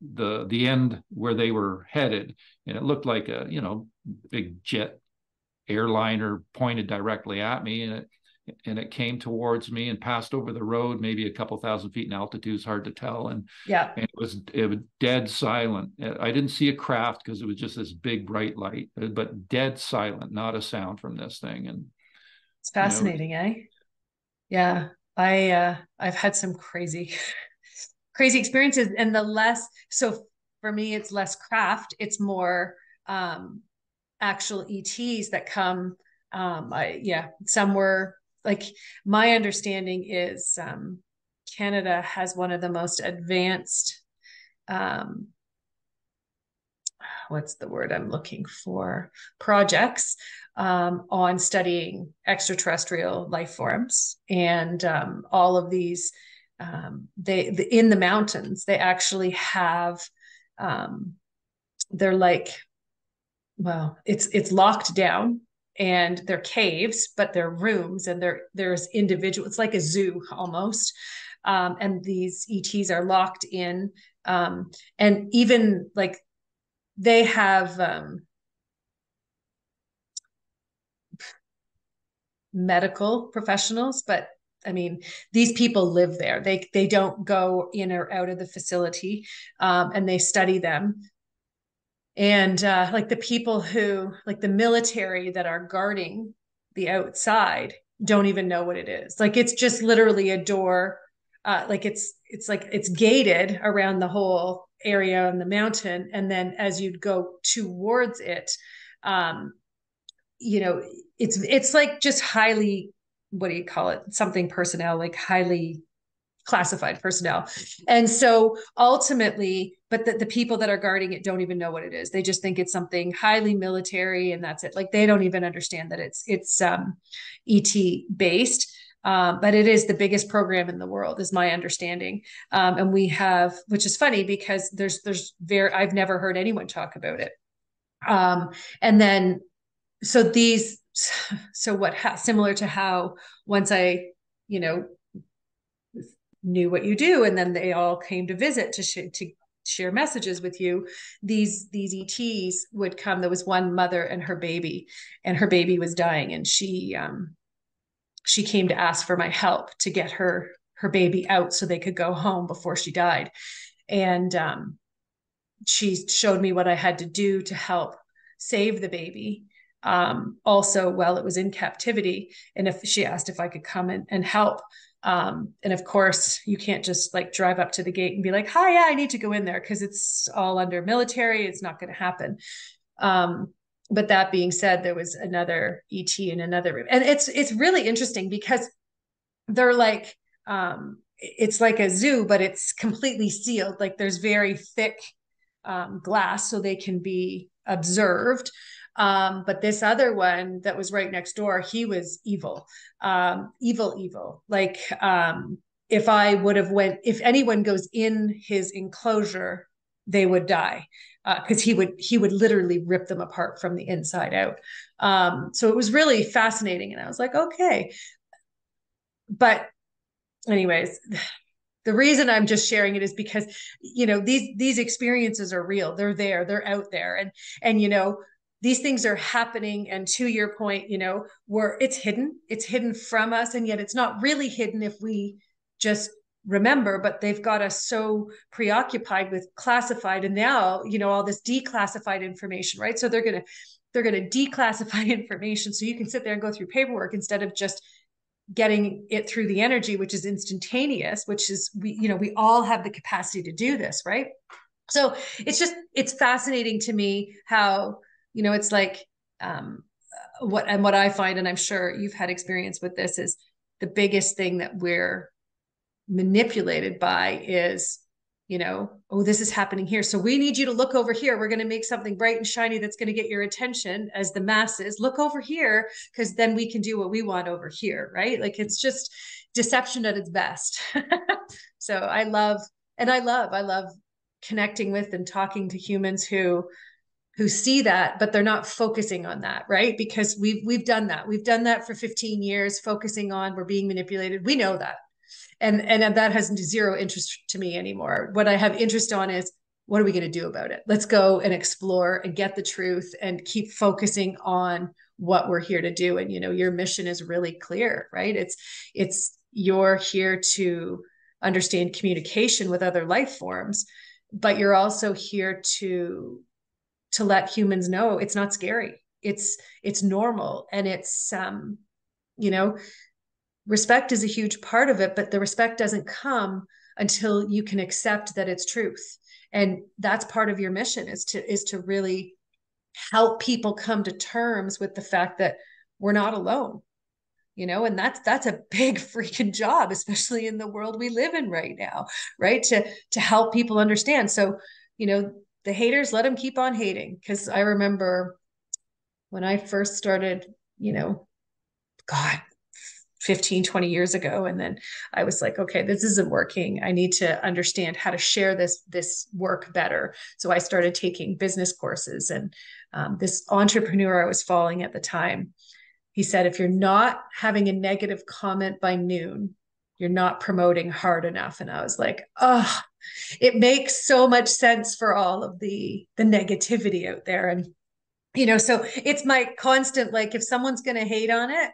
the end where they were headed, and it looked like a big jet airliner pointed directly at me, and it came towards me and passed over the road, maybe a couple thousand feet in altitude. It's hard to tell, Yeah. and it was dead silent. I didn't see a craft because it was just this big bright light, but dead silent, not a sound from this thing. And It's it was, fascinating, eh? Yeah. I've had some crazy experiences, and the less so for me it's less craft, it's more um actual ETs that come. Some were like, my understanding is Canada has one of the most advanced, um, what's the word I'm looking for, projects on studying extraterrestrial life forms. And all of these, in the mountains, they actually have, um, they're like, well, it's locked down, and they're caves, but they're rooms, and there's individual. It's like a zoo almost, and these ETs are locked in, and even like they have medical professionals, but I mean, these people live there. They don't go in or out of the facility, and they study them. And like the people who, like the military that are guarding the outside, don't even know what it is. Like it's just literally a door. Like it's like it's gated around the whole area on the mountain, and then as you'd go towards it, um, you know, it's like just highly, what do you call it? Something personnel, like highly classified personnel. And so ultimately, but the people that are guarding it don't even know what it is. They just think it's something highly military, and that's it. Like they don't even understand that it's ET based. But it is the biggest program in the world, is my understanding. And we have, which is funny because there's very, I've never heard anyone talk about it. Um, and then so these, so what, similar to how once I, you know, knew what you do, and then they all came to visit to share messages with you. These ETs would come. There was one mother and her baby was dying, and she came to ask for my help to get her baby out so they could go home before she died. And she showed me what I had to do to help save the baby, also while it was in captivity. And if she asked if I could come and help. And of course, you can't just like drive up to the gate and be like, hi, yeah, I need to go in there, because it's all under military. It's not going to happen. But that being said, there was another ET in another room. And it's really interesting because they're like, it's like a zoo, but it's completely sealed. Like there's very thick glass so they can be observed. But this other one that was right next door, he was evil, evil. Like if I would have went, if anyone goes in his enclosure, they would die, because he would literally rip them apart from the inside out. So it was really fascinating, and I was like, okay. But anyways, the reason I'm just sharing it is because, these experiences are real. They're there, they're out there. And these things are happening. And to your point, where it's hidden from us. And yet it's not really hidden if we just remember, but they've got us so preoccupied with classified, and now, all this declassified information, right? So they're going to declassify information so you can sit there and go through paperwork instead of just getting it through the energy, which is instantaneous, which is, we all have the capacity to do this, right? So it's fascinating to me how, it's like, what I find, and I'm sure you've had experience with this, is the biggest thing that we're manipulated by is, oh, this is happening here, so we need you to look over here. We're going to make something bright and shiny that's going to get your attention as the masses. Look over here, because then we can do what we want over here, right? Like, it's just deception at its best. So I love connecting with and talking to humans who see that, but they're not focusing on that, right? Because we've done that. We've done that for 15 years, focusing on we're being manipulated. We know that. And that has zero interest to me anymore. What I have interest on is, what are we going to do about it? Let's go and explore and get the truth and keep focusing on what we're here to do. And, your mission is really clear, right? It's you're here to understand communication with other life forms, but you're also here to let humans know it's not scary. It's normal. And it's, you know, respect is a huge part of it, but the respect doesn't come until you can accept that it's truth. And that's part of your mission, is to really help people come to terms with the fact that we're not alone, and that's a big freaking job, especially in the world we live in right now, right? To help people understand. So, the haters, let them keep on hating. Because I remember when I first started, God, 15, 20 years ago. And then I was like, okay, this isn't working. I need to understand how to share this work better. So I started taking business courses. And this entrepreneur I was following at the time, he said, if you're not having a negative comment by noon, you're not promoting hard enough. And I was like, oh, it makes so much sense for all of the negativity out there. And, so it's my constant, like, if someone's going to hate on it,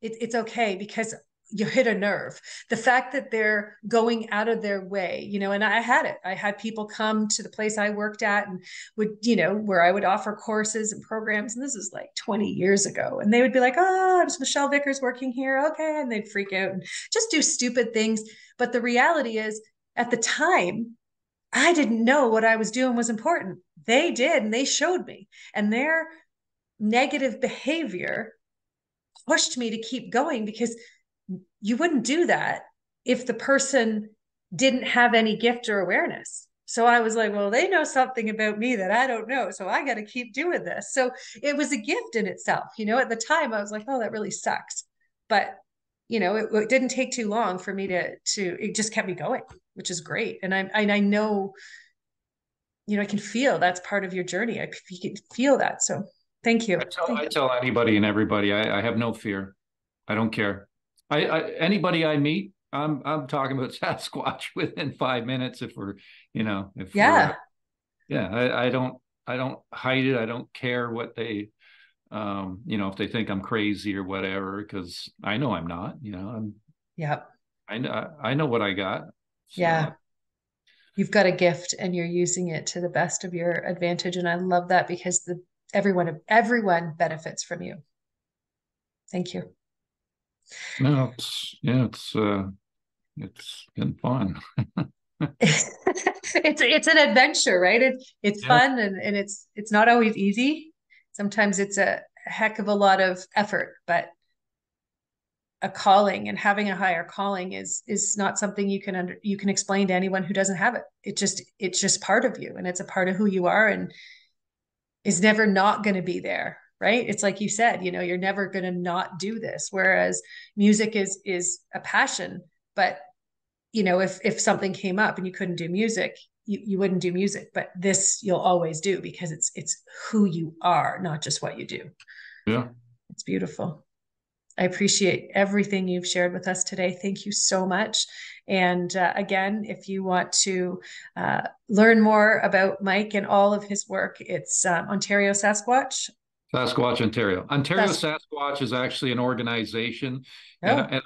it's okay, because you hit a nerve. The fact that they're going out of their way, and I had people come to the place I worked at and would, where I would offer courses and programs. And this is like 20 years ago. And they would be like, oh, it's Michelle Vickers working here. Okay. And they'd freak out and just do stupid things. But the reality is, at the time, I didn't know what I was doing was important. They did, and they showed me. And their negative behavior pushed me to keep going, because you wouldn't do that if the person didn't have any gift or awareness. So I was like, well, they know something about me that I don't know, so I got to keep doing this. So it was a gift in itself. At the time I was like, oh, that really sucks. But it didn't take too long for me to it just kept me going, which is great. And I know, I can feel that's part of your journey. You can feel that. So thank you. I tell anybody and everybody, I have no fear. I don't care. Anybody I meet, I'm talking about Sasquatch within 5 minutes. If we're, if we're, Yeah. yeah, I don't hide it. I don't care what they, if they think I'm crazy or whatever, because I know I'm not. Yeah. I know what I got. Yeah. So You've got a gift and you're using it to the best of your advantage. And I love that, because everyone benefits from you. Thank you. no, it's been fun. It's an adventure, right? It's Yeah. fun, and it's not always easy. Sometimes it's a heck of a lot of effort, but a calling, and having a higher calling is not something you can explain to anyone who doesn't have it. It's just part of you, and it's a part of who you are, and is never not going to be there, right? It's like you said, you're never going to not do this. Whereas music is a passion, but if something came up and you couldn't do music, you wouldn't do music. But this you'll always do, because it's who you are, not just what you do. Yeah. It's beautiful. I appreciate everything you've shared with us today. Thank you so much. And again, if you want to learn more about Mike and all of his work, it's Ontario Sasquatch. Sasquatch, Ontario. Ontario That's Sasquatch is actually an organization, and oh,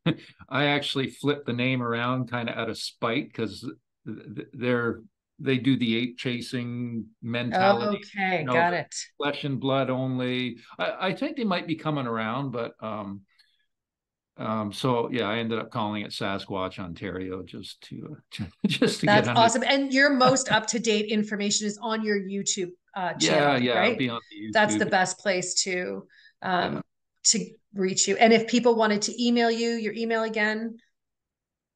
and I actually flipped the name around kind of out of spite because they're they do the ape chasing mentality, okay, you know, got the it. flesh and blood only. I think they might be coming around, but so yeah, I ended up calling it Sasquatch Ontario just to get That's under. awesome. And your most up to date information is on your YouTube Yeah, channel, yeah, it'll right? be on the That's the YouTube. best place Yeah. to reach you. And if people wanted to email you, your email again,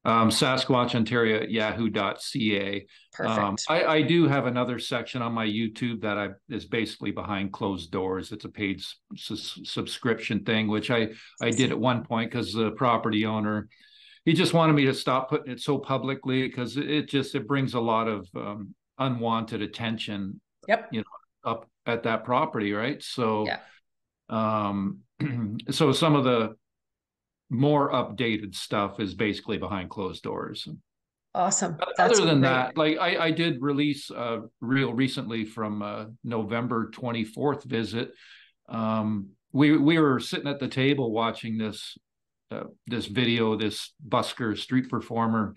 Sasquatch Ontario at yahoo.ca. perfect. I do have another section on my YouTube that I is basically behind closed doors. It's a paid subscription thing, which I did at one point because the property owner he just wanted me to stop putting it so publicly because it brings a lot of unwanted attention, Yep. you know, up at that property, right? So Yeah. um, so some of the more updated stuff is basically behind closed doors. Awesome. That's Other than great. that, like I did release a reel recently from November 24th visit. We were sitting at the table watching this video, this busker street performer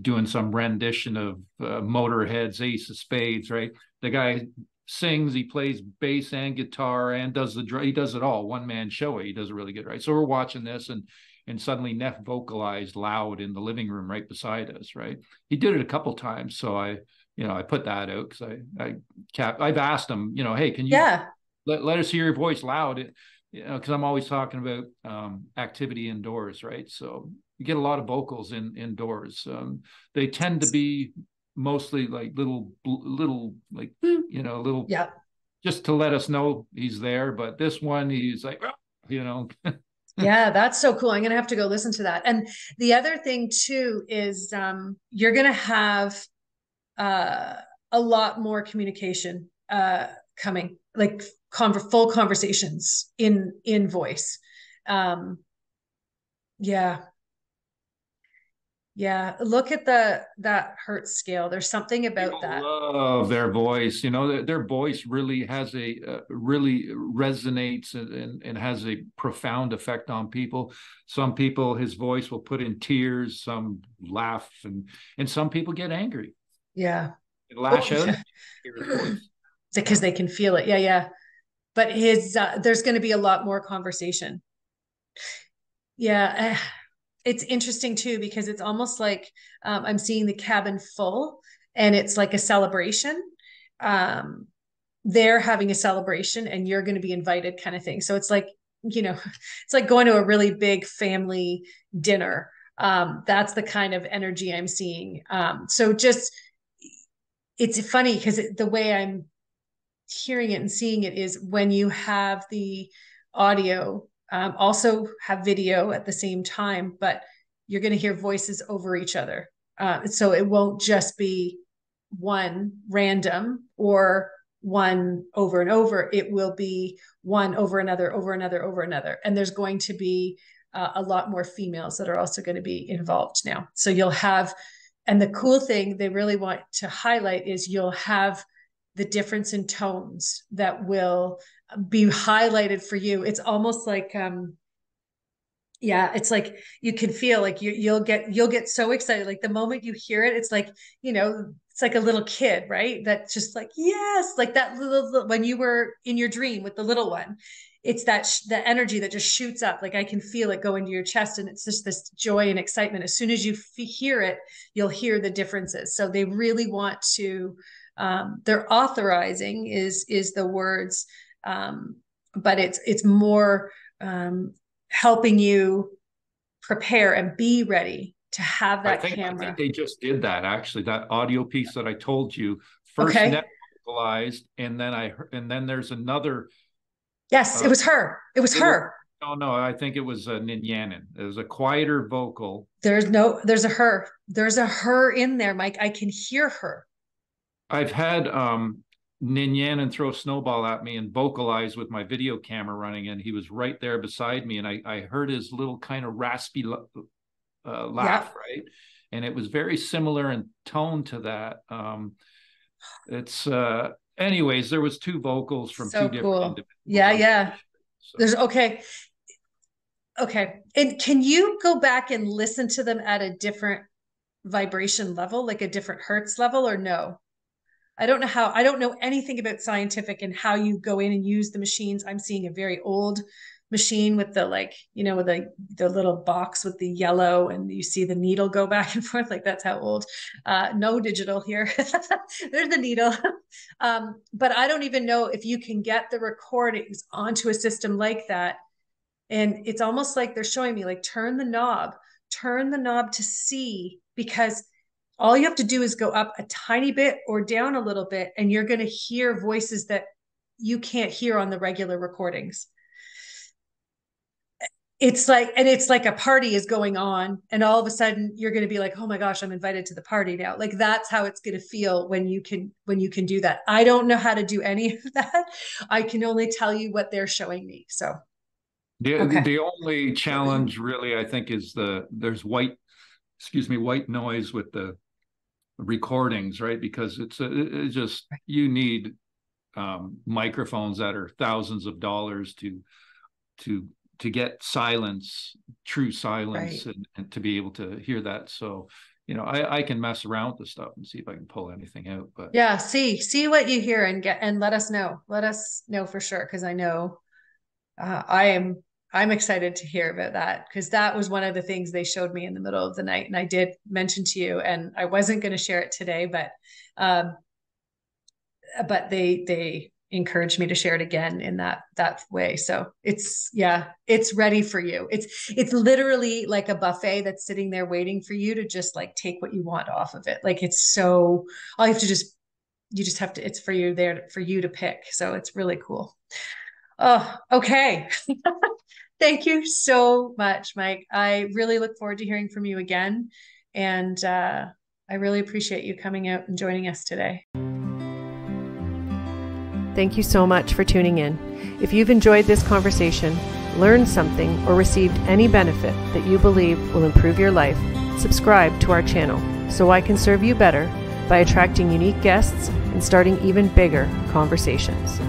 doing some rendition of Motorhead's Ace of Spades, right? The guy sings, he plays bass and guitar and he does it all, one man show. He does it really good, right? So we're watching this and suddenly Neff vocalized loud in the living room right beside us, right? He did it a couple times, so I put that out because I've asked him, hey, can you Yeah. let us hear your voice loud? Because I'm always talking about activity indoors, right? So you get a lot of vocals indoors. They tend to be mostly like little like little Yeah. just to let us know he's there. But this one, he's like, you know, Yeah, that's so cool. I'm gonna have to go listen to that. And the other thing too is you're gonna have uh, a lot more communication coming, like full conversations in voice. Um, yeah, yeah. Look at that Hertz scale. There's something about people that. love their voice. Their voice really has really resonates and has a profound effect on people. Some people, his voice will put in tears. Some laugh, and some people get angry Yeah. and Oh, lash out yeah. at hear his voice. Because they can feel it. Yeah, yeah. But his there's going to be a lot more conversation. Yeah, it's interesting too because it's almost like I'm seeing the cabin full, and it's like a celebration. Um, they're having a celebration, and you're going to be invited, kind of thing. So it's like it's like going to a really big family dinner. That's the kind of energy I'm seeing. So just it's funny because the way I'm hearing it and seeing it is when you have the audio, also have video at the same time, but you're going to hear voices over each other. So it won't just be one random or one over and over. It will be one over another, over another, over another. And there's going to be a lot more females that are also going to be involved now. So you'll have, and the cool thing they really want to highlight is you'll have the difference in tones that will be highlighted for you. It's almost like yeah, it's like you can feel like you'll get so excited. Like the moment you hear it, it's like, it's like a little kid, right? That's just like, yes, like that little when you were in your dream with the little one. It's that energy that just shoots up. Like I can feel it go into your chest, and it's just this joy and excitement. As soon as you hear it, you'll hear the differences. So they really want to. They're authorizing is the words, but it's more helping you prepare and be ready to have I that think I think camera. they just did that actually. That audio piece that I told you first net Okay. vocalized, and then there's another. Yes, it Uh, was her. It was little her. no, no, I think it was Ninyanin. It was a quieter vocal. There's a her. There's a her in there, Mike. I can hear her. I've had Nyan and throw a snowball at me and vocalize with my video camera running, and he was right there beside me, and I heard his little kind of raspy laugh, right? And it was very similar in tone to that. It's anyways, there was two vocals from So two different cool. individuals. Yeah. So. There's okay. And can you go back and listen to them at a different vibration level, like a different hertz level, or no? I don't know anything about scientific and how you go in and use the machines. I'm seeing a very old machine with the, like, with the little box with the yellow, and you see the needle go back and forth. Like, that's how old. No digital here. There's the needle. But I don't even know if you can get the recordings onto a system like that. And it's almost like they're showing me, like, turn the knob to see, because all you have to do is go up a tiny bit or down a little bit, and you're going to hear voices that you can't hear on the regular recordings. It's like a party is going on, and all of a sudden you're going to be like, oh my gosh, I'm invited to the party now. Like, that's how it's going to feel when you can do that. I don't know how to do any of that. I can only tell you what they're showing me. So the only challenge really, I think, is there's white noise with the recordings, right? Because it's just, you need microphones that are thousands of dollars to get true silence, right, and to be able to hear that. So, I can mess around with the stuff and see if I can pull anything out. But yeah, see what you hear and let us know. Let us know for sure, because I know I'm excited to hear about that, because that was one of the things they showed me in the middle of the night, and I did mention to you, and I wasn't going to share it today, but they encouraged me to share it again in that way. So it's ready for you. It's literally like a buffet that's sitting there waiting for you to just, like, take what you want off of it. Like, it's so, all you have to you just have to, it's for you there for you to pick. So it's really cool. Oh, okay. Thank you so much, Mike. I really look forward to hearing from you again. And I really appreciate you coming out and joining us today. Thank you so much for tuning in. If you've enjoyed this conversation, learned something, or received any benefit that you believe will improve your life, subscribe to our channel so I can serve you better by attracting unique guests and starting even bigger conversations.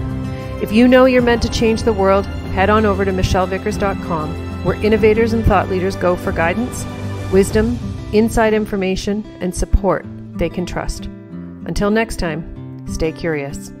If you know you're meant to change the world, head on over to michellevickers.com, where innovators and thought leaders go for guidance, wisdom, inside information, and support they can trust. Until next time, stay curious.